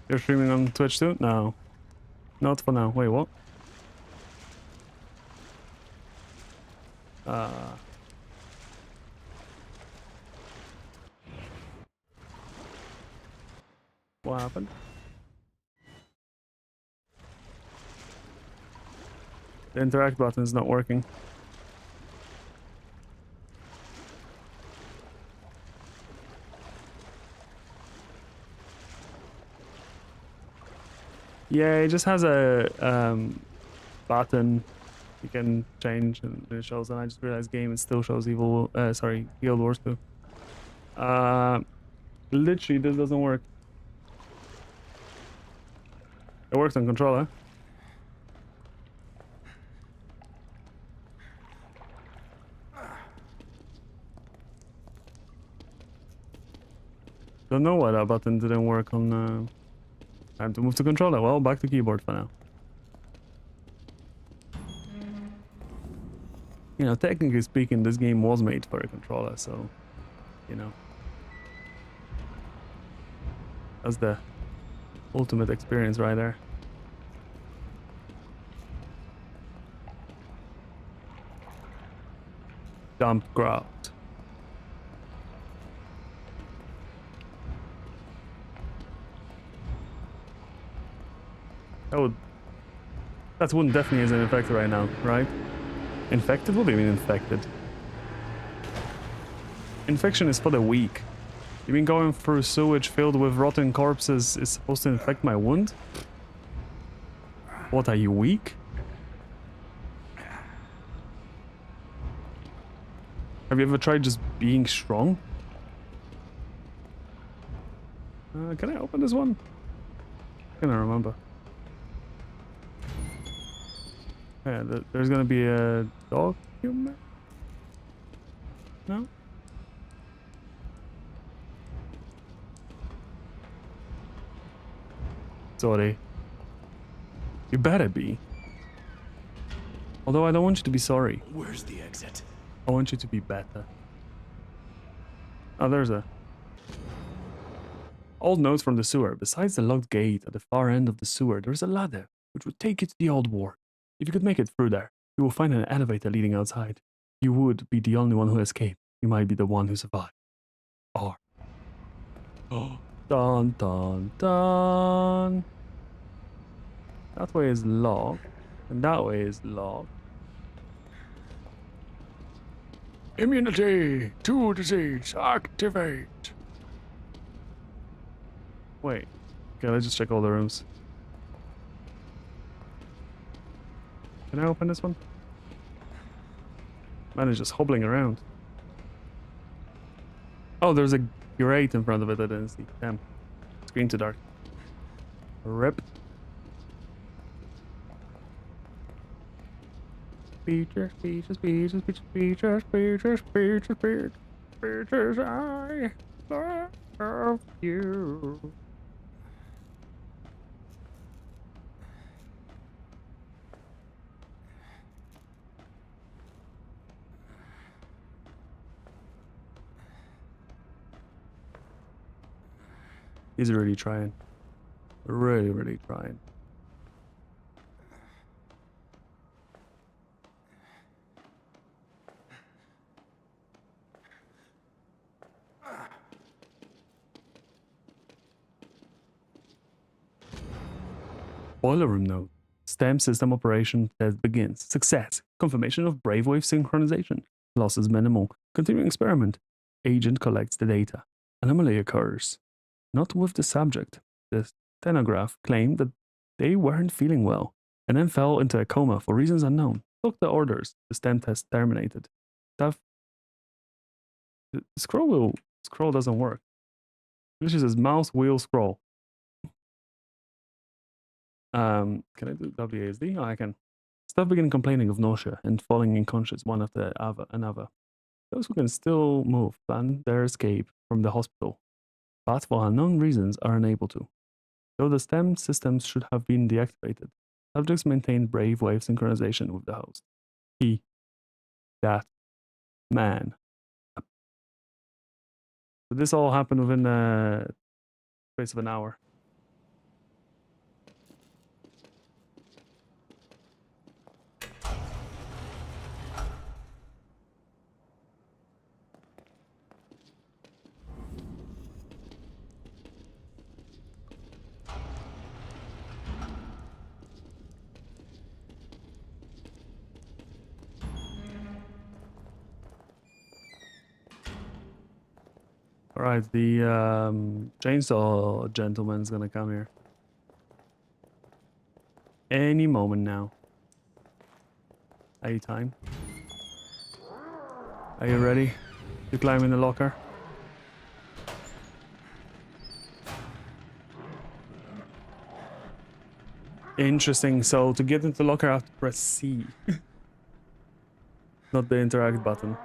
You're streaming on Twitch too? No. Not for now. Wait, what? What happened? The interact button is not working. Yeah, it just has a button you can change and it shows, and I just realized game it still shows Guild Wars 2. Literally this doesn't work. It works on controller. Don't know why that button didn't work on time to move to controller. Well, back to keyboard for now. You know, technically speaking, this game was made for a controller, so, you know. That's the ultimate experience right there. Dump grout. That wound definitely isn't infected right now, right? Infected? What do you mean infected? Infection is for the weak. You mean going through sewage filled with rotten corpses is supposed to infect my wound? What, are you weak? Have you ever tried just being strong? Can I open this one? I can't remember. Yeah, there's gonna be a document? No? Sorry. You better be. Although I don't want you to be sorry. Where's the exit? I want you to be better. Oh, there's a... Old notes from the sewer. Besides the locked gate at the far end of the sewer, there is a ladder, which would take you to the old ward. If you could make it through there, you will find an elevator leading outside. You would be the only one who escaped. You might be the one who survived. Or... Oh, dun dun dun. That way is locked, and that way is locked. Immunity to disease activate. Wait, okay, let's just check all the rooms. Can I open this one? Man is just hobbling around. Oh, there's a grate in front of it I didn't see. Damn. Screen too dark. Rip. Features, features, features, features, features, features, features, features, features, I love you. He's really trying. Really, really trying. Boiler room note. STEM system operation test begins. Success. Confirmation of Bravewave synchronization. Losses minimal. Continuing experiment. Agent collects the data. Anomaly occurs. Not with the subject. The stenograph claimed that they weren't feeling well and then fell into a coma for reasons unknown. Took the orders. The STEM test terminated. The scroll doesn't work. This is his mouse wheel scroll. Can I do WASD? Oh, I can. Staff began complaining of nausea and falling unconscious one after another. Those who can still move plan their escape from the hospital, but for unknown reasons are unable to. Though the STEM systems should have been deactivated, subjects maintained Bravewave synchronization with the host. That man. So this all happened within the space of an hour. Alright, the chainsaw gentleman's gonna come here. Any moment now. Anytime. Are you ready to climb in the locker? Interesting, so to get into the locker I have to press C. Not the interact button.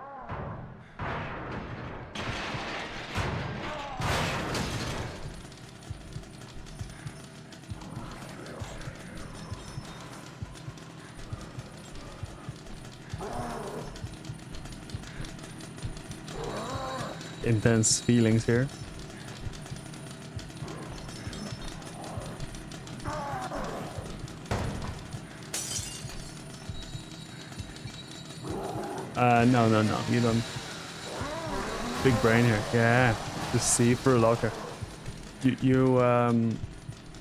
Intense feelings here. No, you don't. Big brain here. Yeah, just see through locker. You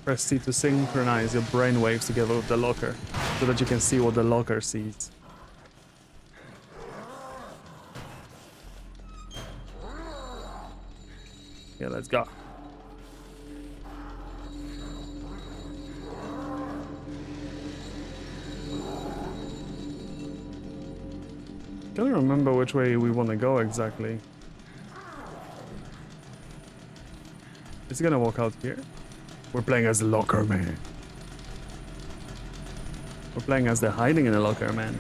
press C to synchronize your brain waves together with the locker, so that you can see what the locker sees. Yeah, let's go. I don't remember which way we want to go exactly. Is he gonna walk out here? We're playing as the locker man. We're playing as the hiding in the locker man.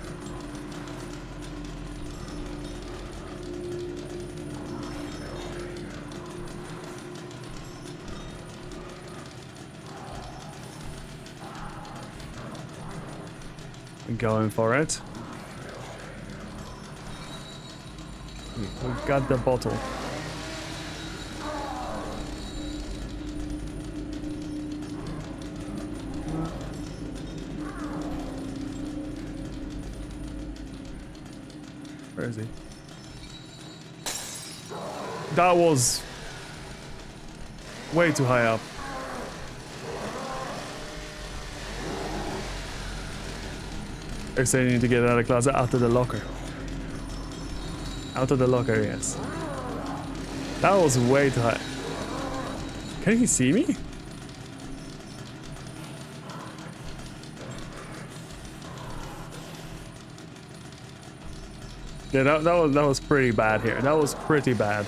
Going for it. We've got the bottle. Where is he? That was way too high up. They're saying you need to get out of the closet, out of the locker. Out of the locker, yes. That was way too high. Can he see me? Yeah, that was pretty bad here. That was pretty bad.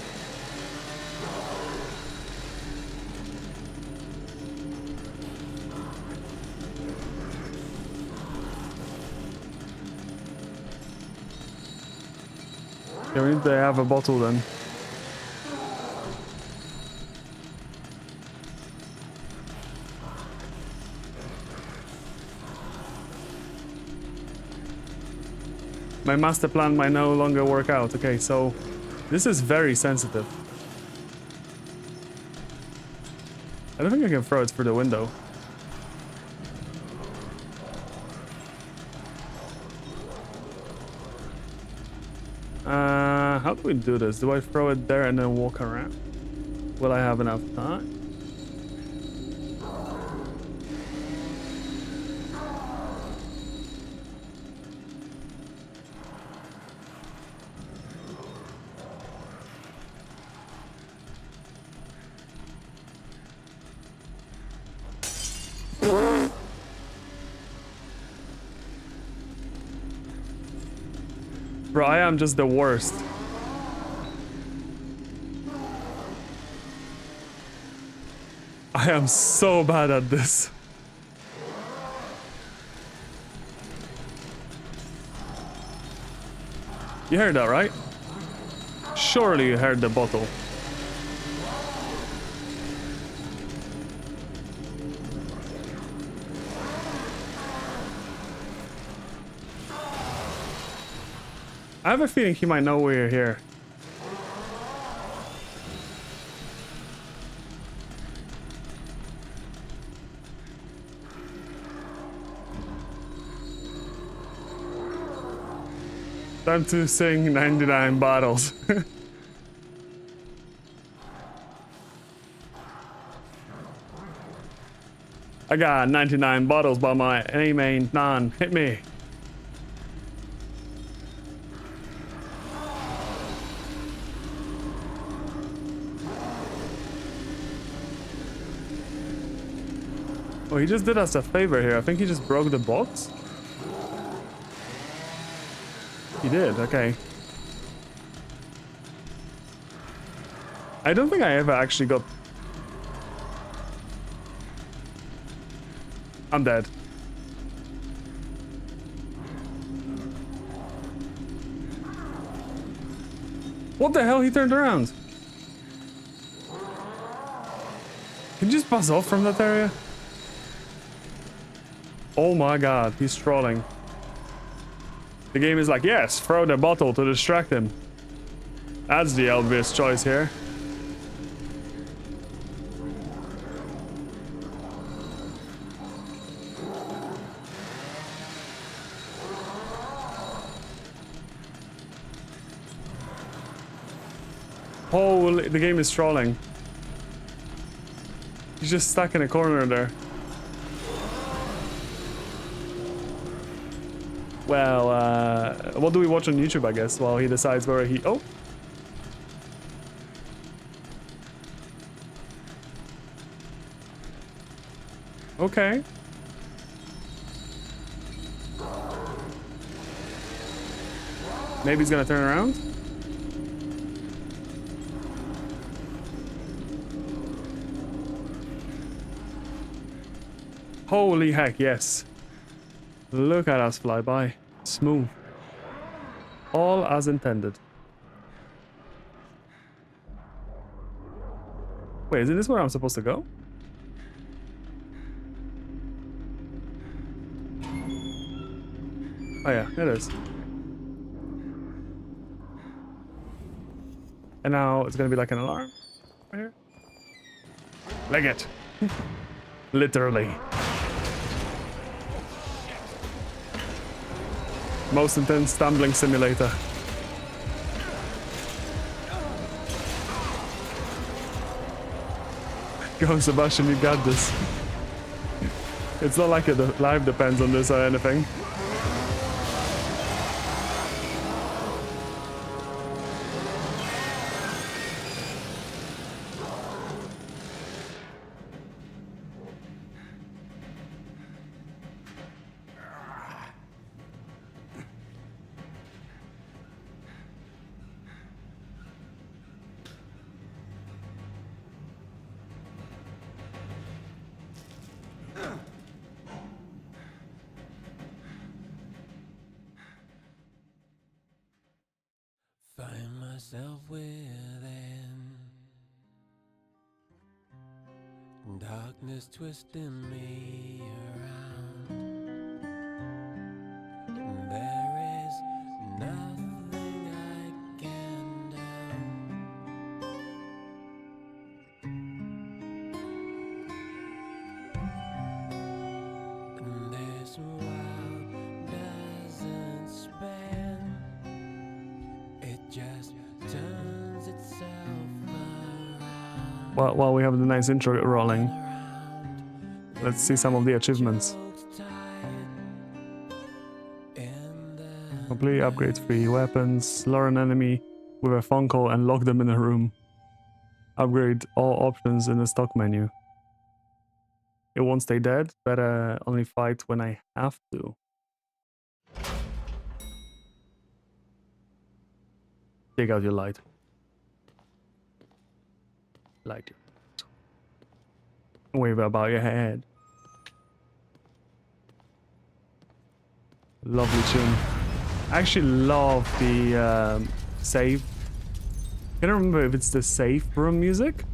Yeah, we need to have a bottle then. My master plan might no longer work out. Okay, so this is very sensitive. I don't think I can throw it through the window. How do we do this? Do I throw it there and then walk around? Will I have enough time? Bro, I am just the worst. I am so bad at this. You heard that, right? Surely you heard the bottle. I have a feeling he might know we're here. Time to sing 99 bottles. I got 99 bottles, but my aim ain't none. Hit me. Oh, he just did us a favor here. I think he just broke the box. He did, okay. I don't think I ever actually got... I'm dead. What the hell? He turned around. Can you just buzz off from that area? Oh my god, he's trolling. The game is like, yes, throw the bottle to distract him. That's the obvious choice here. Holy, the game is trolling. He's just stuck in a corner there. Well, what do we watch on YouTube, I guess, while he decides where he... Oh! Okay. Maybe he's gonna turn around? Holy heck, yes. Look at us fly by. Smooth. All as intended. Wait, isn't this where I'm supposed to go? Oh yeah, it is. And now it's gonna be like an alarm right here. Leg it. Literally. Most intense stumbling simulator. Go on, Sebastian, you got this. It's not like life depends on this or anything. Find myself within darkness twisting me around. There is nothing I can do. And this world doesn't span. It just turns itself around. While we have the nice intro rolling, let's see some of the achievements. Completely upgrade 3 weapons, lure an enemy with a phone call and lock them in a room. Upgrade all options in the stock menu. It won't stay dead, better only fight when I have to. Take out your light. Light it. Wave about your head. Lovely tune. I actually love the save. I don't remember if it's the safe room music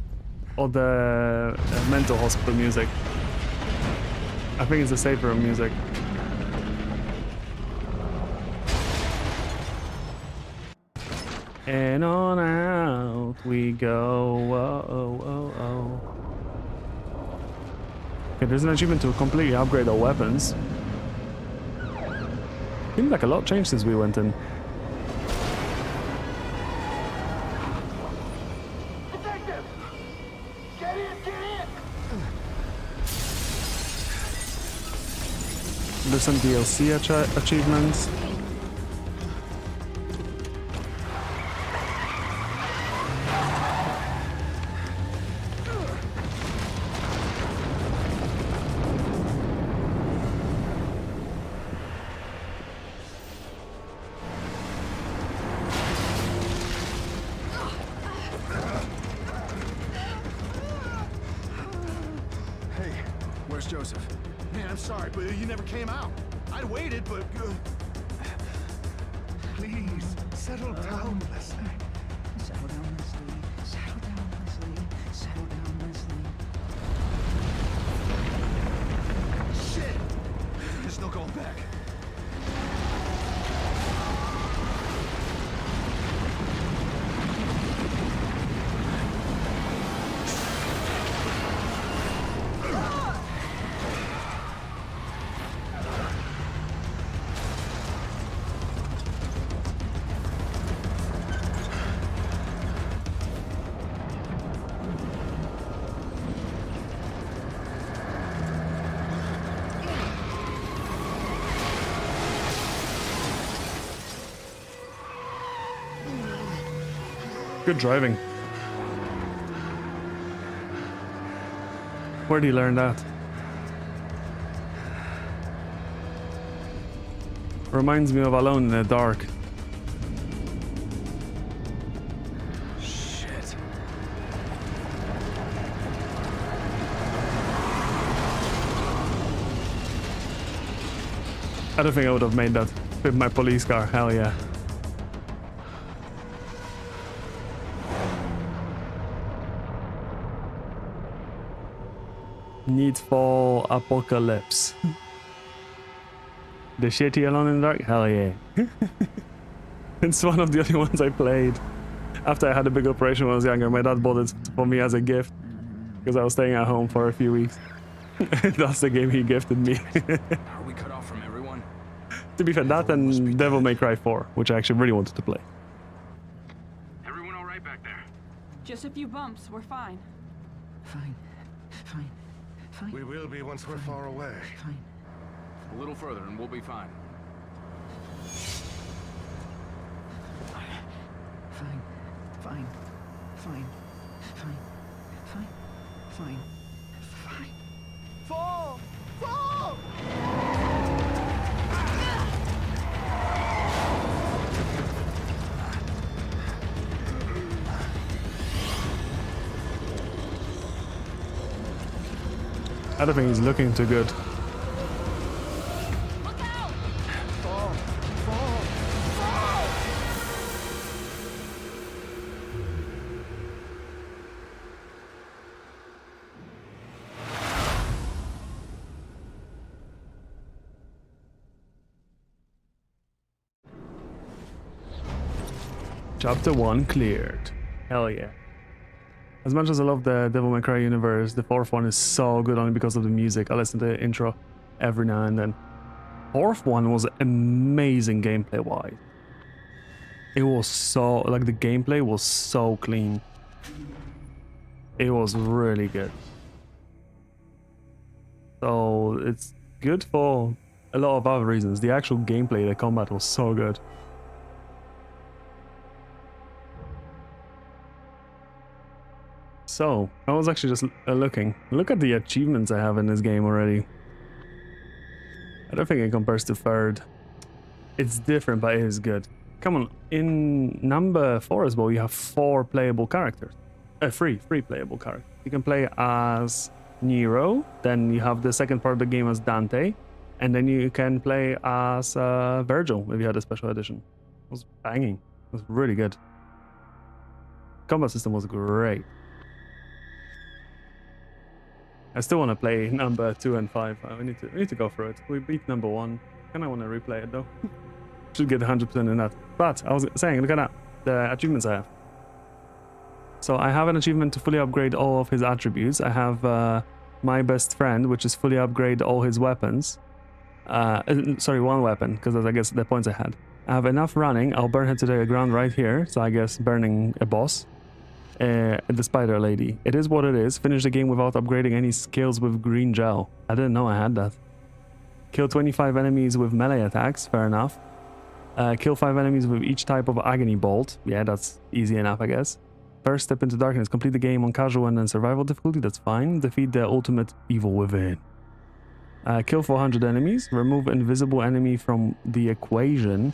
or the mental hospital music. I think it's the safe room music. And on out we go. Whoa, oh, oh. Okay, there's an achievement to completely upgrade our weapons. Seems like a lot changed since we went in. Detective! Get in, get in! There's some DLC achievements. Joseph. Man, I'm sorry, but you never came out. I'd waited, but... Please, settle down, Leslie. Settle down, Leslie. Settle down, Leslie. Settle down, Leslie. Shit! There's no going back. Good driving. Where did you learn that? Reminds me of Alone in the Dark. Shit. I don't think I would have made that with my police car. Hell yeah. Needful Apocalypse. The shitty Alone in the Dark? Hell yeah. It's one of the only ones I played. After I had a big operation when I was younger, my dad bought it for me as a gift. Because I was staying at home for a few weeks. That's the game he gifted me. Are we cut off from everyone? To be fair, that and Devil May Cry 4, which I actually really wanted to play. Everyone all right back there? Just a few bumps. We're fine. Fine. Fine. Fine. We will be once we're far away. Fine. A little further and we'll be fine. Fine. Fine. Fine. Fine. Fine. Fine. Fine. Fall! Fall! I don't think he's looking too good. Fall! Fall! Fall! Chapter 1 cleared. Hell yeah. As much as I love the Devil May Cry universe, the fourth one is so good only because of the music. I listen to the intro every now and then. Fourth one was amazing gameplay wise. It was so, like, the gameplay was so clean. It was really good. So it's good for a lot of other reasons. The actual gameplay, the combat was so good. So, I was actually just looking. Look at the achievements I have in this game already. I don't think it compares to third. It's different, but it is good. Come on, in number 4 as well, you have 4 playable characters. 3 playable characters. You can play as Nero, then you have the second part of the game as Dante, and then you can play as Virgil if you had a special edition. It was banging. It was really good. Combat system was great. I still want to play number 2 and 5. We need to go through it. We beat number 1. Kind of want to replay it though. Should get 100% in that. But I was saying, look at that. The achievements I have. So I have an achievement to fully upgrade all of his attributes. I have my best friend, which is fully upgrade all his weapons. Sorry, 1 weapon, because that's, I guess, the points I had. I have enough running. I'll burn her to the ground right here. So I guess burning a boss. The spider lady. It is what it is. Finish the game without upgrading any skills with green gel. I didn't know I had that. Kill 25 enemies with melee attacks. Fair enough. Kill 5 enemies with each type of agony bolt. Yeah, that's easy enough, I guess. First step into darkness. Complete the game on casual and then survival difficulty. That's fine. Defeat the ultimate evil within. Kill 400 enemies. Remove invisible enemy from the equation.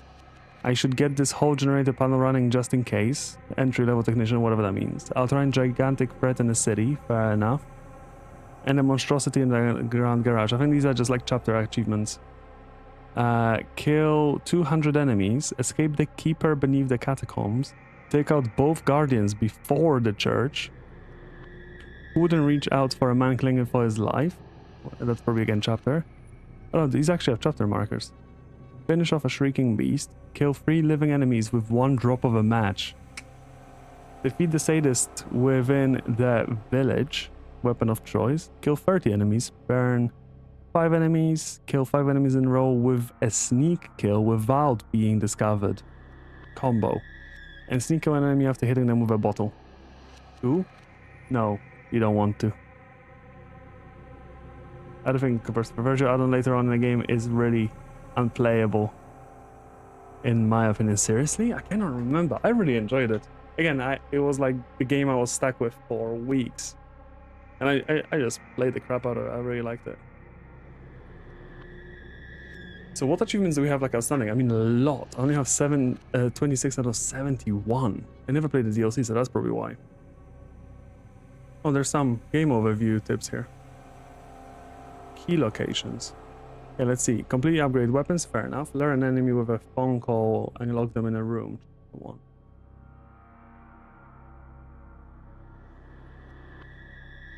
I should get this whole generator panel running just in case. Entry level technician, whatever that means. Outrun gigantic threat in the city. Fair enough. And a monstrosity in the ground garage. I think these are just like chapter achievements. Kill 200 enemies. Escape the keeper beneath the catacombs. Take out both guardians before the church. Wouldn't reach out for a man clinging for his life. That's probably again chapter. Oh, these actually have chapter markers. Finish off a shrieking beast. Kill 3 living enemies with 1 drop of a match. Defeat the sadist within the village. Weapon of choice. Kill 30 enemies. Burn 5 enemies. Kill 5 enemies in a row with a sneak kill without being discovered. Combo. And sneak kill an enemy after hitting them with a bottle. 2? No, you don't want to. I don't think compared to Virgil add-on later on in the game is really unplayable. In my opinion. Seriously? I cannot remember. I really enjoyed it. Again, it was like the game I was stuck with for weeks. And I just played the crap out of it. I really liked it. So what achievements do we have like outstanding? I mean, a lot. I only have 26 out of 71. I never played the DLC, so that's probably why. Oh, there's some game overview tips here. Key locations. Okay, let's see. Completely upgrade weapons, fair enough. Lure an enemy with a phone call and lock them in a room. 1.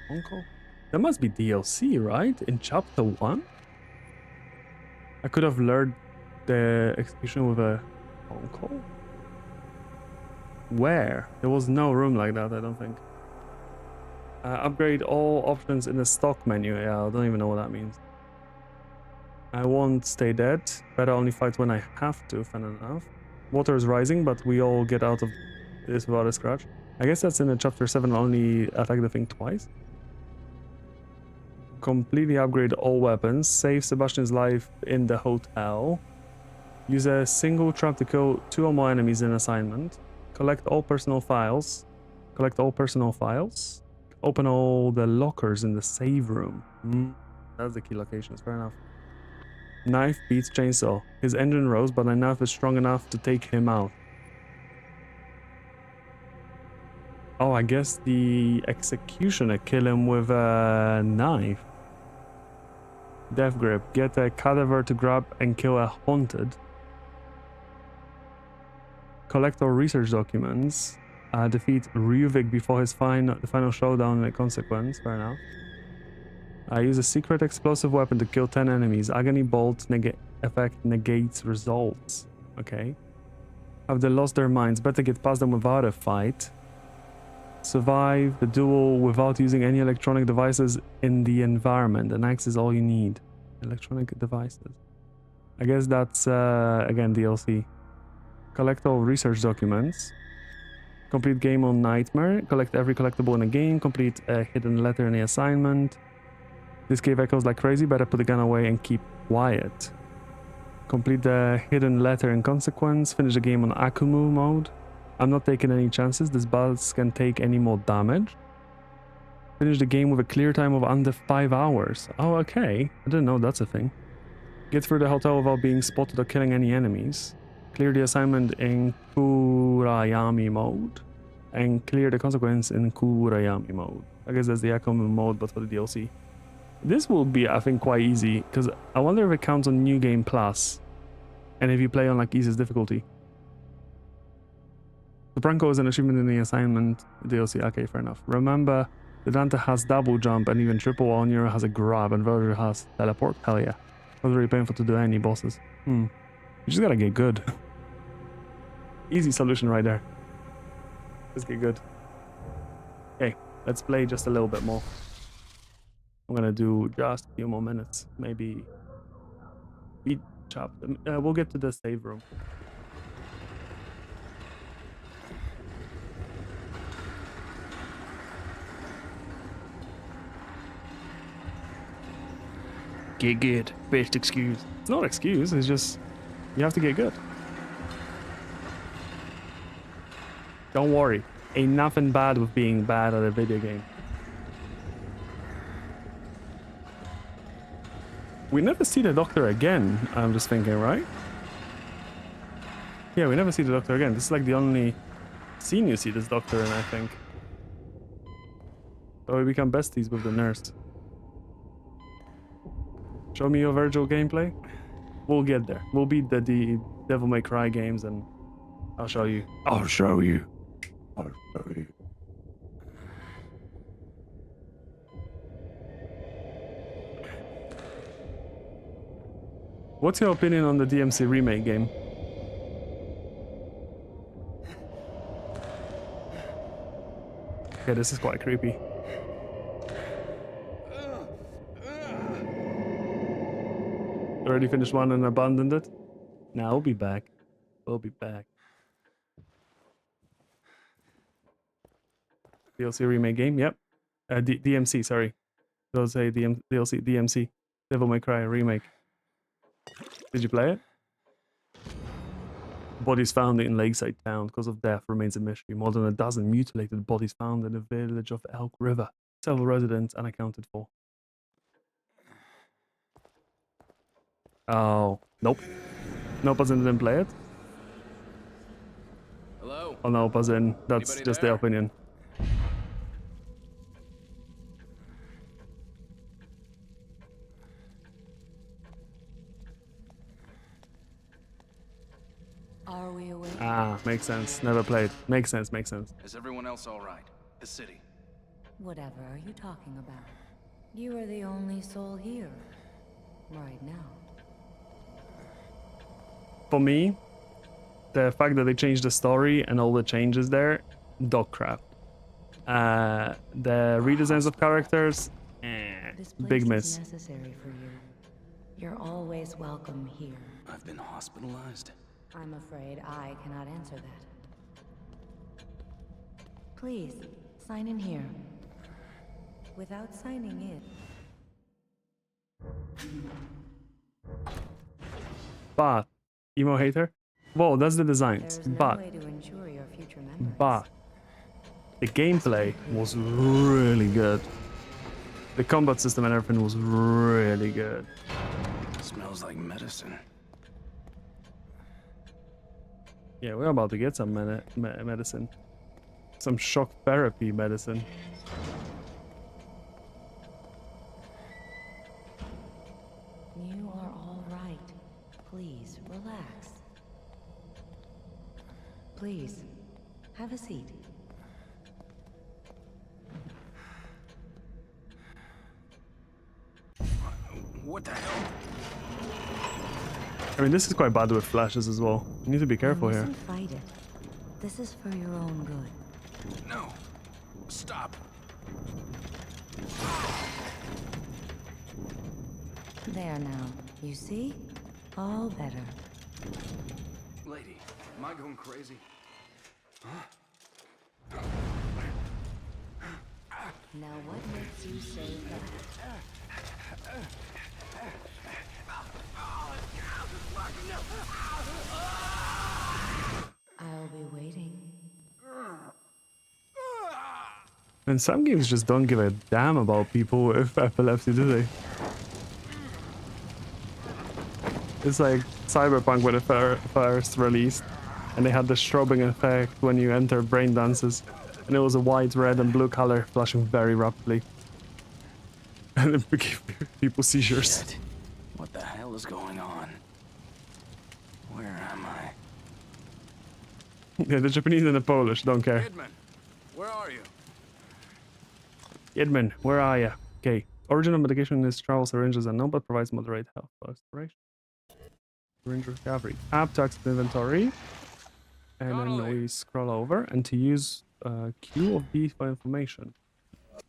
Phone call? That must be DLC, right? In chapter 1? I could have lured the execution with a phone call? Where? There was no room like that, I don't think. Upgrade all options in the stock menu. Yeah, I don't even know what that means. I won't stay dead. Better only fight when I have to, fair enough. Water is rising, but we all get out of this without a scratch. I guess that's in the chapter 7, only attack the thing twice. Completely upgrade all weapons. Save Sebastian's life in the hotel. Use a single trap to kill 2 or more enemies in assignment. Collect all personal files. Collect all personal files. Open all the lockers in the save room. That's the key locations, fair enough. Knife beats chainsaw. His engine rose, but a knife is strong enough to take him out. Oh, I guess the executioner kill him with a knife. Death grip. Get a cadaver to grab and kill a haunted. Collect all research documents. Defeat Ryuvik before his the final showdown in a consequence. Fair enough. Use a secret explosive weapon to kill 10 enemies. Agony bolt effect negates results. Okay. Have they lost their minds? Better get past them without a fight. Survive the duel without using any electronic devices in the environment. An axe is all you need. Electronic devices. I guess that's, again, DLC. Collect all research documents. Complete game on Nightmare. Collect every collectible in a game. Complete a hidden letter in the assignment. This cave echoes like crazy. Better put the gun away and keep quiet. Complete the hidden letter in consequence. Finish the game on Akumu mode. I'm not taking any chances. This boss can take any more damage. Finish the game with a clear time of under 5 hours. Oh, okay. I didn't know that's a thing. Get through the hotel without being spotted or killing any enemies. Clear the assignment in Kurayami mode. And clear the consequence in Kurayami mode. I guess that's the Akumu mode, but for the DLC. This will be, I think, quite easy, because I wonder if it counts on New Game Plus. And if you play on, like, easiest difficulty. The Branco is an achievement in the assignment DLC. Okay, fair enough. Remember, the Dante has double jump and even triple. Oniro has a grab and Virgil has teleport. Hell yeah. Not very painful to do any bosses. You just gotta get good. Easy solution right there. Just get good. Okay, let's play just a little bit more. I'm gonna do just a few more minutes. Maybe each chapter. We'll get to the save room. Get good. Best excuse. It's not an excuse, it's just you have to get good. Don't worry. Ain't nothing bad with being bad at a video game. We never see the doctor again, I'm just thinking, right? Yeah, we never see the doctor again. This is like the only scene you see this doctor in, I think. So we become besties with the nurse. Show me your Virgil gameplay. We'll get there. We'll beat the Devil May Cry games and I'll show you. I'll show you. I'll show you. What's your opinion on the DMC remake game? Okay, this is quite creepy. Already finished one and abandoned it? Nah, we'll be back. We'll be back. DLC remake game, yep. DMC, sorry. Those say DLC, DMC. Devil May Cry remake. Did you play it? Bodies found in Lakeside Town. Cause of death remains a mystery. More than a dozen mutilated bodies found in the village of Elk River. Several residents unaccounted for. Oh, nope. Nope, as in didn't play it. Hello? Oh, no, as in that's Anybody just there? their opinion. Are we awake? Ah, makes sense. Never played. Makes sense, makes sense. Is everyone else all right? The city? Whatever are you talking about? You are the only soul here. Right now. For me, the fact that they changed the story and all the changes there, dog crap. The redesigns of characters, This place big is miss. necessary for you. You're always welcome here. I've been hospitalized. I'm afraid I cannot answer that. Please, sign in here. Without signing in, But emo hater. Whoa, that's the designs. There's no But way to ensure your future memories. but the gameplay was really good. The combat system and everything was really good. Smells like medicine. Yeah, we're about to get some medicine. Some shock therapy medicine. You are all right. Please, relax. Please, have a seat. What the hell? I mean, this is quite bad with flashes as well. You need to be careful You here. mustn't fight it. This is for your own good. No. Stop. There now. You see? All better. Lady, am I going crazy? Huh? Now what makes you say that? I'll be waiting. And some games just don't give a damn about people with epilepsy, do they? It's like Cyberpunk when it first released, and they had the strobing effect when you enter brain dances, and it was a white, red, and blue color flashing very rapidly, and it gave people seizures. Shit. What the hell is going on? Where am I? Yeah, the Japanese and the Polish don't care. Kidman, where are you? Kidman, where are ya? Okay. Original medication is travel syringes and no, but provides moderate health restoration. Syringe recovery. App to access inventory. And then we scroll over, and to use Q of B for information.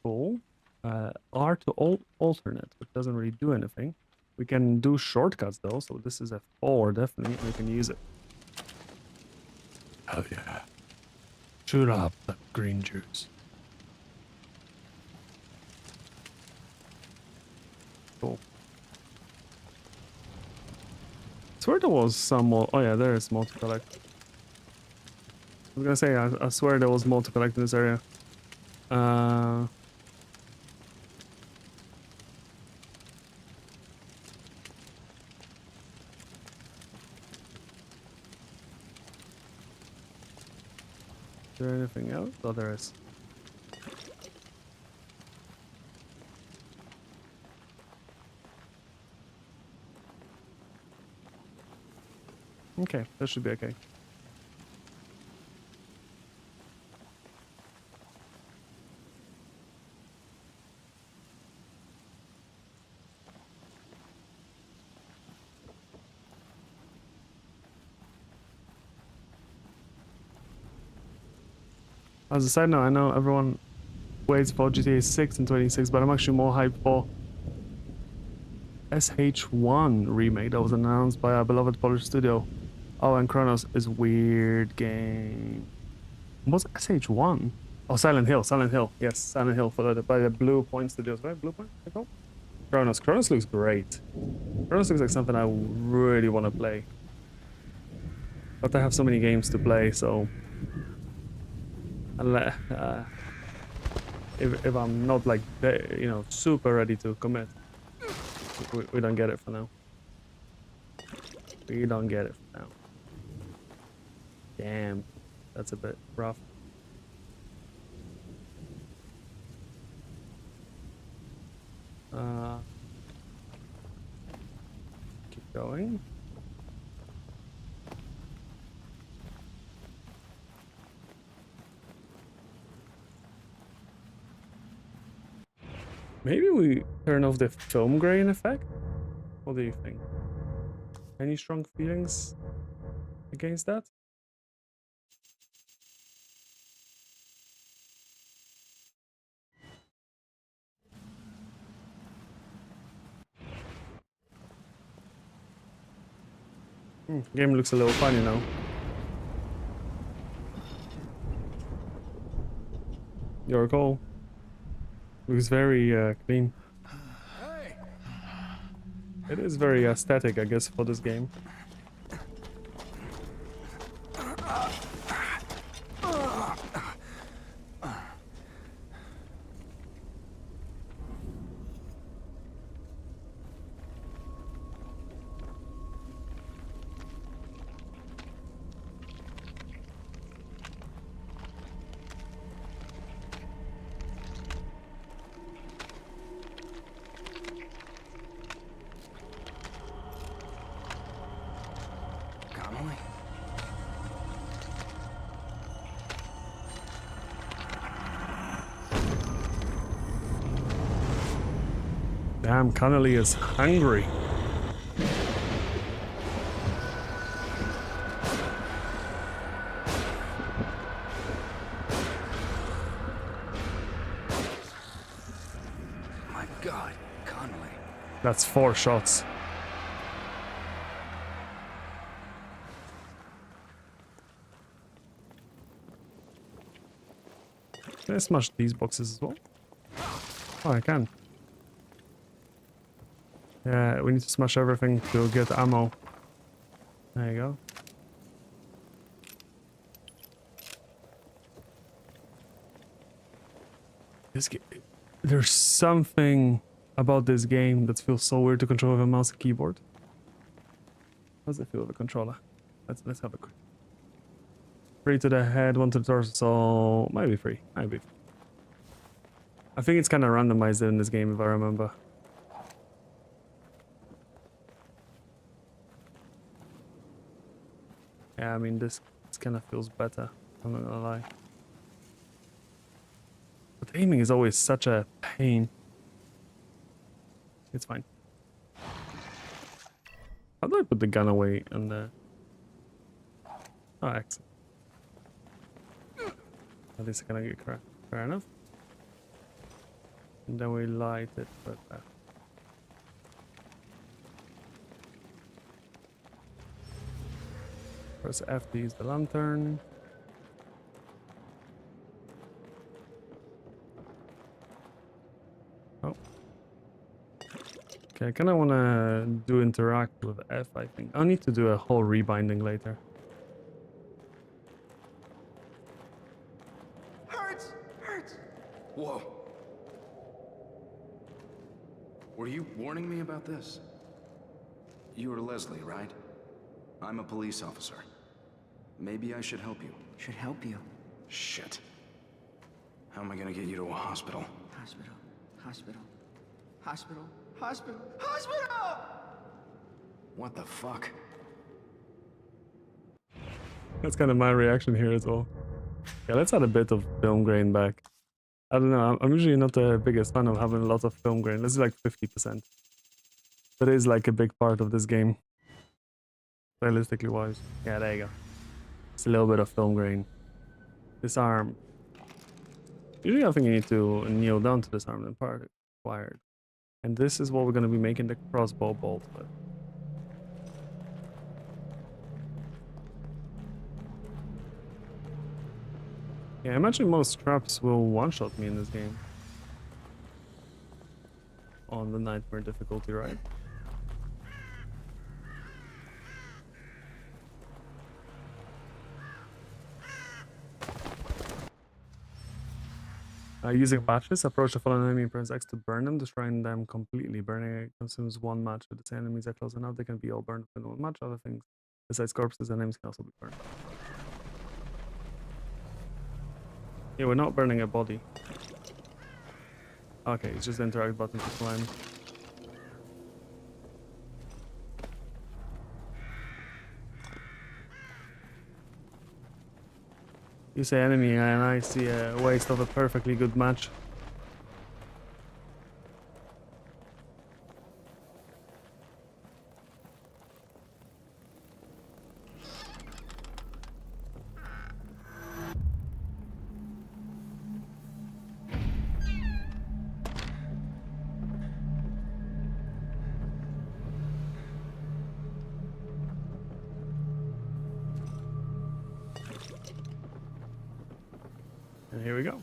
Cool. R to alternate, which doesn't really do anything. We can do shortcuts though, so this is F4 definitely, and we can use it. Oh yeah. Shoot up the green juice. Cool. I swear there was some more. Oh yeah, there is more to collect. I was gonna say, I swear there was more to collect in this area. Is there anything else? Oh, there is. Okay, that should be okay. As a side note, I know everyone waits for GTA 6 and 26, but I'm actually more hyped for SH1 remake that was announced by our beloved Polish studio. Oh, and Chronos is weird game. What's SH1? Oh, Silent Hill. Yes, Silent Hill by the Blue Point Studios, right? Blue Point? They called? Chronos looks great. Chronos looks like something I really want to play. But I have so many games to play, so if I'm not like, you know, super ready to commit, we don't get it for now. We don't get it for now. Damn, that's a bit rough. Keep going. Maybe we turn off the film grain effect? What do you think? Any strong feelings against that? Game looks a little funny now. Your call. Looks very clean. Hey! It is very aesthetic, I guess, for this game. Damn, Connolly is hungry. My God, Connolly. That's 4 shots. Can I smash these boxes as well? Oh, I can. Yeah, we need to smash everything to get ammo. There you go. There's something about this game that feels so weird to control with a mouse and keyboard. How does it feel with a controller? Let's have a quick. 3 to the head, 1 to the torso. Maybe 3. Maybe. I think it's kind of randomized in this game, if I remember. Yeah, I mean, this kind of feels better. I'm not gonna lie. But aiming is always such a pain. It's fine. How do I put the gun away and the... Oh, excellent. At least I can get correct. Fair enough. And then we light it with that. Press F to use the lantern. Oh. Okay, I kind of want to do interact with F, I think. I'll need to do a whole rebinding later. Hurts! Hurts! Whoa. Were you warning me about this? You were Leslie, right? I'm a police officer. Maybe I should help you. Should help you. Shit. How am I gonna get you to a hospital? Hospital. Hospital. Hospital. Hospital. Hospital! What the fuck? That's kind of my reaction here as well. Yeah, let's add a bit of film grain back. I don't know, I'm usually not the biggest fan of having lots of film grain. Let's do like 50%. That is like a big part of this game. Realistically wise. Yeah, there you go. It's a little bit of film grain. Disarm. Usually I think you need to kneel down to disarm the part required. And this is what we're going to be making the crossbow bolt with. Yeah, I imagine most traps will one-shot me in this game. On the nightmare difficulty, right? Using matches, approach the fallen enemy and press X to burn them, destroying them completely. Burning it consumes 1 match. If the enemies are close enough, they can be all burned within 1 match. Other things, besides corpses and enemies, can also be burned. Yeah, we're not burning a body. Okay, it's just the interact button to climb. You say enemy and I see a waste of a perfectly good match. And here we go.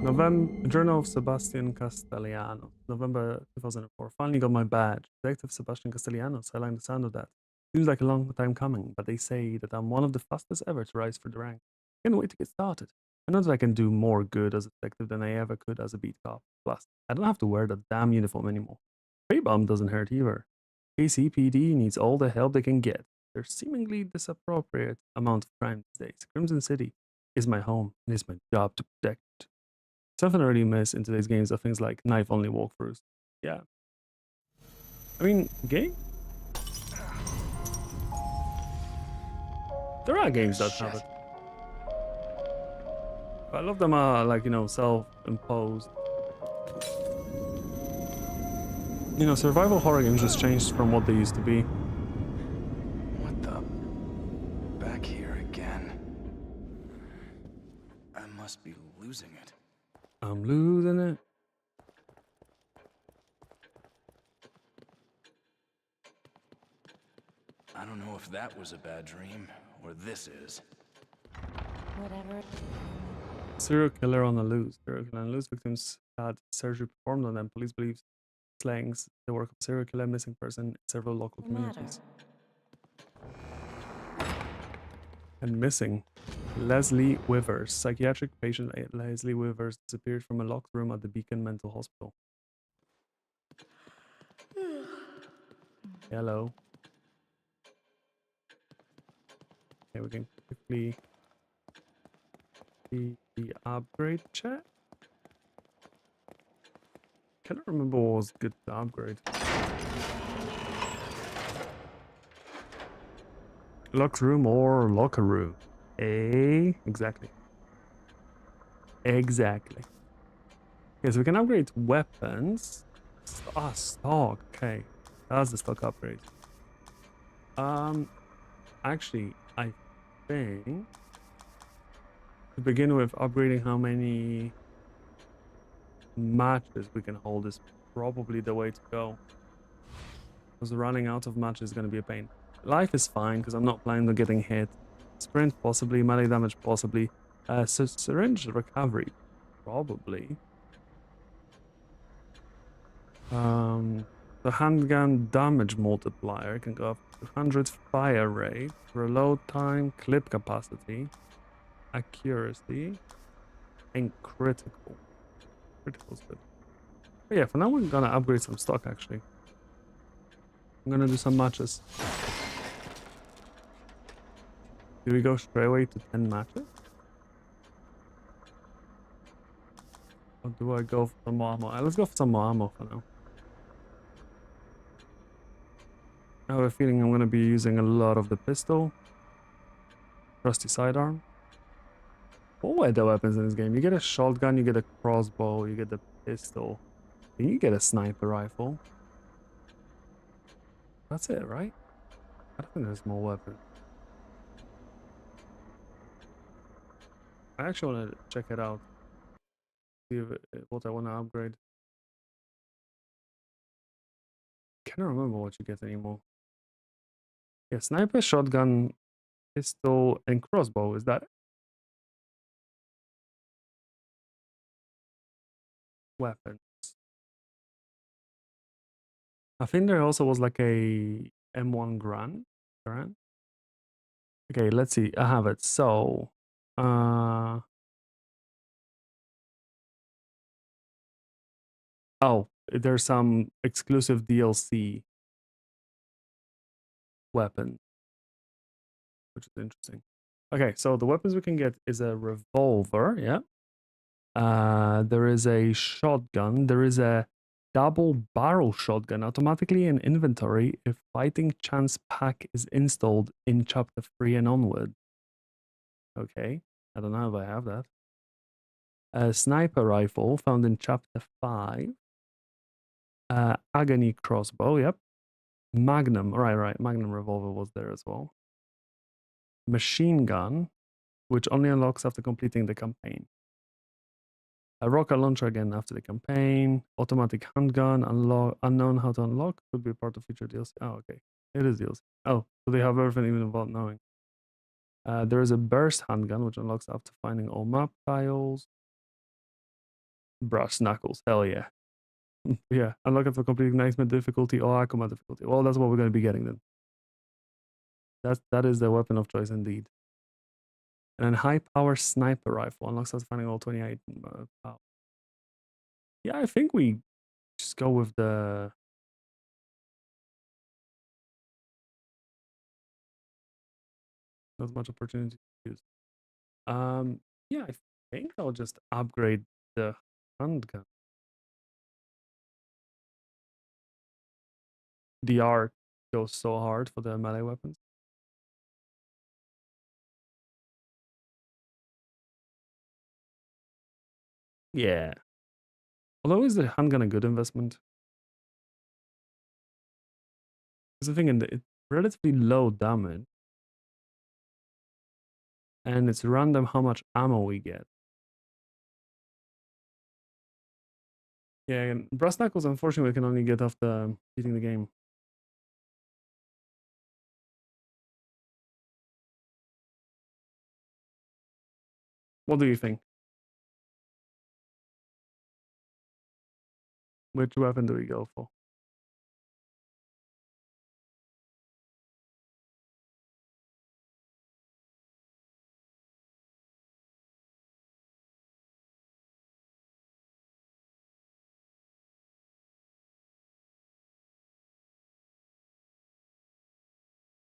Journal of Sebastian Castellanos, November 2004. Finally got my badge. Detective Sebastian Castellanos. I like the sound of that. Seems like a long time coming, but they say that I'm one of the fastest ever to rise through the ranks. Can't wait to get started. I know that I can do more good as a detective than I ever could as a beat cop. Plus, I don't have to wear that damn uniform anymore. Pay bomb doesn't hurt either. KCPD needs all the help they can get. There's seemingly disappropriate amount of crime these days. Crimson City is my home, and it's my job to protect it. Something I really miss in today's games are things like knife-only walkthroughs. Yeah. I mean, game? There are games that have it. But a lot of them are like, you know, self-imposed. You know, survival horror games just changed from what they used to be. What the? Back here again. I must be losing it. I'm losing it. I don't know if that was a bad dream, or this is. Whatever. Serial killer on the loose. Serial killer on the loose. Victims had surgery performed on them. Police believe slayings the work of a serial killer, missing person in several local communities. And missing. Leslie Wivers. Psychiatric patient Leslie Wivers disappeared from a locked room at the Beacon Mental Hospital. Hello. Okay, we can quickly see the upgrade chat. Cannot remember what was good to upgrade. Locked room or locker room? Exactly. Exactly. Okay, so we can upgrade weapons. Stock. Okay, that's the stock upgrade. Actually, I think to begin with, upgrading how many matches we can hold is probably the way to go. Because running out of matches is going to be a pain. Life is fine because I'm not planning on getting hit. Sprint possibly, melee damage possibly. Syringe recovery probably. The handgun damage multiplier can go up to 100, fire rate, reload time, clip capacity, accuracy, and critical. Critical's good. But yeah, for now we're gonna upgrade some stock actually. I'm gonna do some matches. Do we go straight away to 10 matches? Or do I go for some more ammo? Let's go for some more ammo for now. I have a feeling I'm gonna be using a lot of the pistol. Trusty sidearm. What were the weapons in this game? You get a shotgun, you get a crossbow, you get the pistol. And you get a sniper rifle. That's it, right? I don't think there's more weapons. I actually want to check it out. See if what I want to upgrade. Can't remember what you get anymore. Yeah, sniper, shotgun, pistol, and crossbow. Is that it? Weapons? I think there also was like a M1 Grand. Okay, let's see. I have it. So, oh, there's some exclusive DLC weapon, which is interesting. Okay, so the weapons we can get is a revolver, yeah. There is a shotgun. There is a double barrel shotgun automatically in inventory if fighting chance pack is installed in chapter 3 and onward. Okay, I don't know if I have that. A sniper rifle found in chapter 5. Agony crossbow, yep. Magnum, right. Magnum revolver was there as well. Machine gun, which only unlocks after completing the campaign. A rocket launcher again after the campaign. Automatic handgun, unknown how to unlock. Could be part of future DLC. Oh, okay. It is DLC. Oh, so they have everything even without knowing. There is a burst handgun, which unlocks after finding all map tiles. Brass knuckles. Hell yeah. Yeah, I'm looking for complete nightmare difficulty or Akuma difficulty. Well, that's what we're going to be getting then. That is the weapon of choice indeed. And then high power sniper rifle unlocks us finding all 28 power. Yeah, I think we just go with the not much opportunity to use. Yeah, I think I'll just upgrade the handgun. The R goes so hard for the melee weapons. Yeah. Although is the handgun a good investment? Because the thing in it's relatively low damage. And it's random how much ammo we get. Yeah, and brass knuckles unfortunately we can only get after beating the game. What do you think? Which weapon do we go for?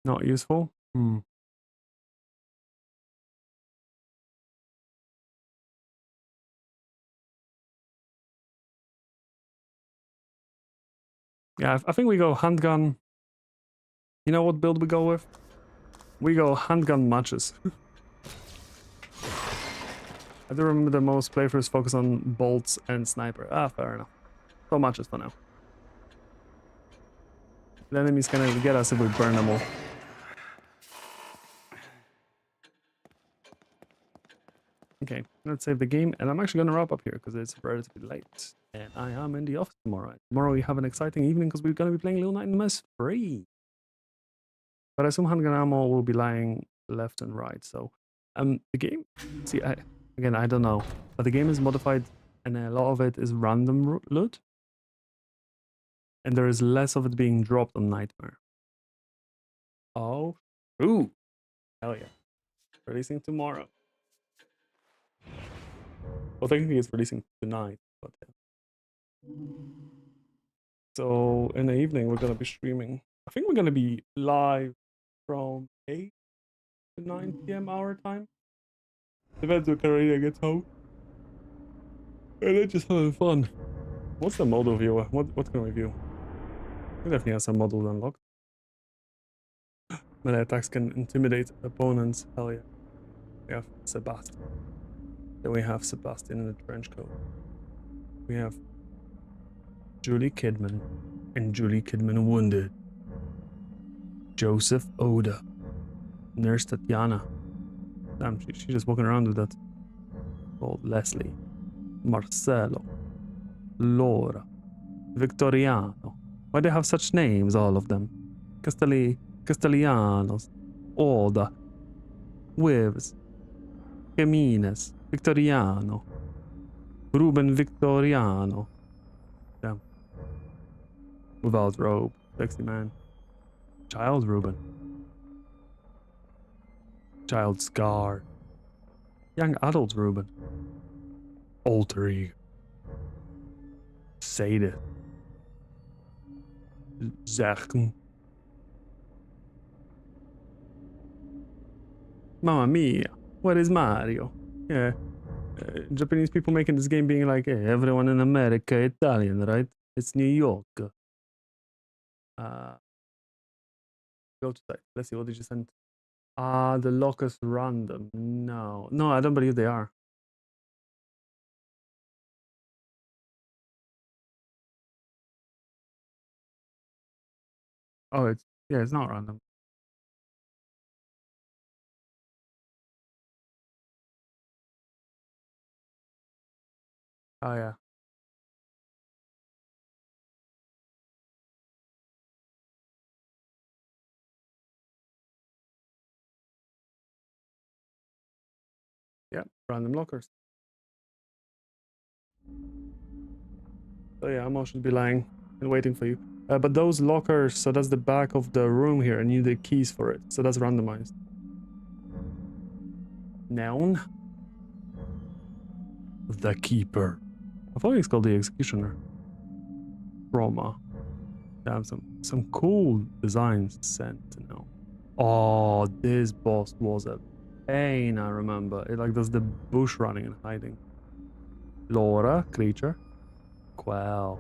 Not useful? Hmm. Yeah, I think we go handgun. You know what build we go with? We go handgun matches. I do remember the most playthroughs focus on bolts and sniper. Ah, fair enough. So matches for now. The enemies can get us if we burn them all. Okay, let's save the game, and I'm actually going to wrap up here because it's relatively late, and I am in the office tomorrow. Tomorrow we have an exciting evening because we're going to be playing Little Nightmares free. But I assume handgun ammo will be lying left and right. So, the game. See, again, I don't know, but the game is modified, and a lot of it is random loot, and there is less of it being dropped on Nightmare. Oh, ooh, hell yeah! Releasing tomorrow. Well, technically it's releasing tonight, but yeah. So in the evening we're gonna be streaming. I think we're gonna be live from 8 to 9 p.m. our time. Depends when Karina gets home. And then just having fun. What's the model viewer? What can we view? We definitely have some models unlocked. Melee attacks can intimidate opponents. Hell yeah. We have Sebastian. Then we have Sebastian in the trench coat. We have Julie Kidman and Julie Kidman Wounded. Joseph Oda. Nurse Tatiana. Damn, she's just walking around with that. Called Leslie. Marcelo. Laura. Victoriano. Why do they have such names, all of them? Castellanos. Oda. Wives. Jimenez. Victoriano. Ruben Victoriano. Damn. Without robe. Sexy man. Child Ruben. Child Scar. Young adult Ruben. Alter ego. Sadist. Zachen. Mamma mia. Where is Mario? Yeah. Japanese people making this game being like, hey, everyone in America Italian, right? It's New York. Go to site. Let's see, what did you send? The locus random. No. No, I don't believe they are. Oh, it's not random. Oh yeah. Yeah, random lockers. So yeah, Amo should be lying and waiting for you. But those lockers, so that's the back of the room here, and you need the keys for it. So that's randomized. Noun. The Keeper. I thought he's called the Executioner. Trauma. Damn, some cool designs. Sentinel. Oh, this boss was a pain, I remember. It like does the bush running and hiding. Laura, creature. Quell.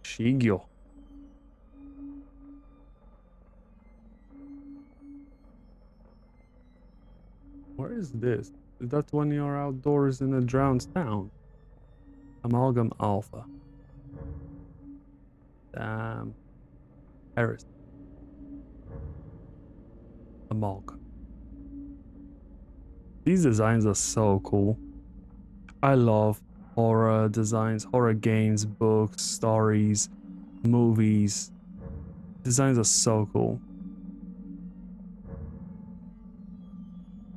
Shigyo. Where is this? Is that when you're outdoors in a drowned town? Amalgam Alpha. Damn. Harris. Amalgam. These designs are so cool. I love horror designs, horror games, books, stories, movies. Designs are so cool.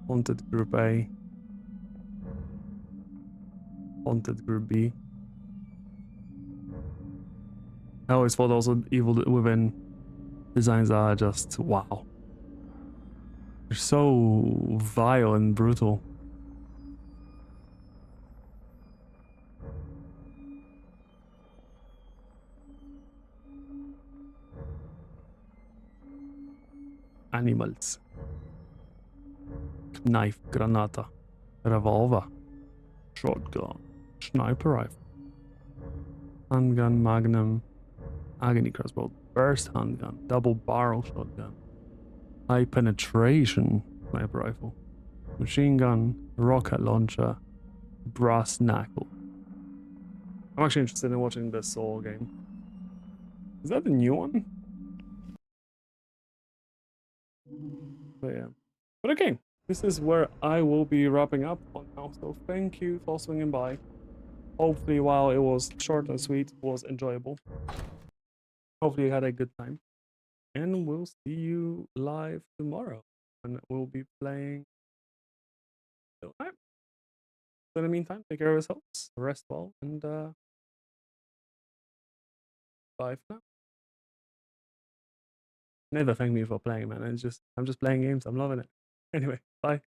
Haunted Group A. Haunted Group B. I always thought also Evil Within designs are just wow. They're so vile and brutal. Animals. Knife, Granata. Revolver. Shotgun. Sniper rifle. Handgun, Magnum. Agony crossbow. Burst handgun. Double barrel shotgun. High penetration sniper rifle. Machine gun. Rocket launcher. Brass knuckle. I'm actually interested in watching the Saw game. Is that the new one? But yeah. But okay, this is where I will be wrapping up on now. So thank you for swinging by. Hopefully, while it was short and sweet, it was enjoyable. Hopefully, you had a good time. And we'll see you live tomorrow. And we'll be playing. So in the meantime, take care of yourselves, rest well, and bye for now. Never thank me for playing, man. I'm just playing games. I'm loving it. Anyway, bye.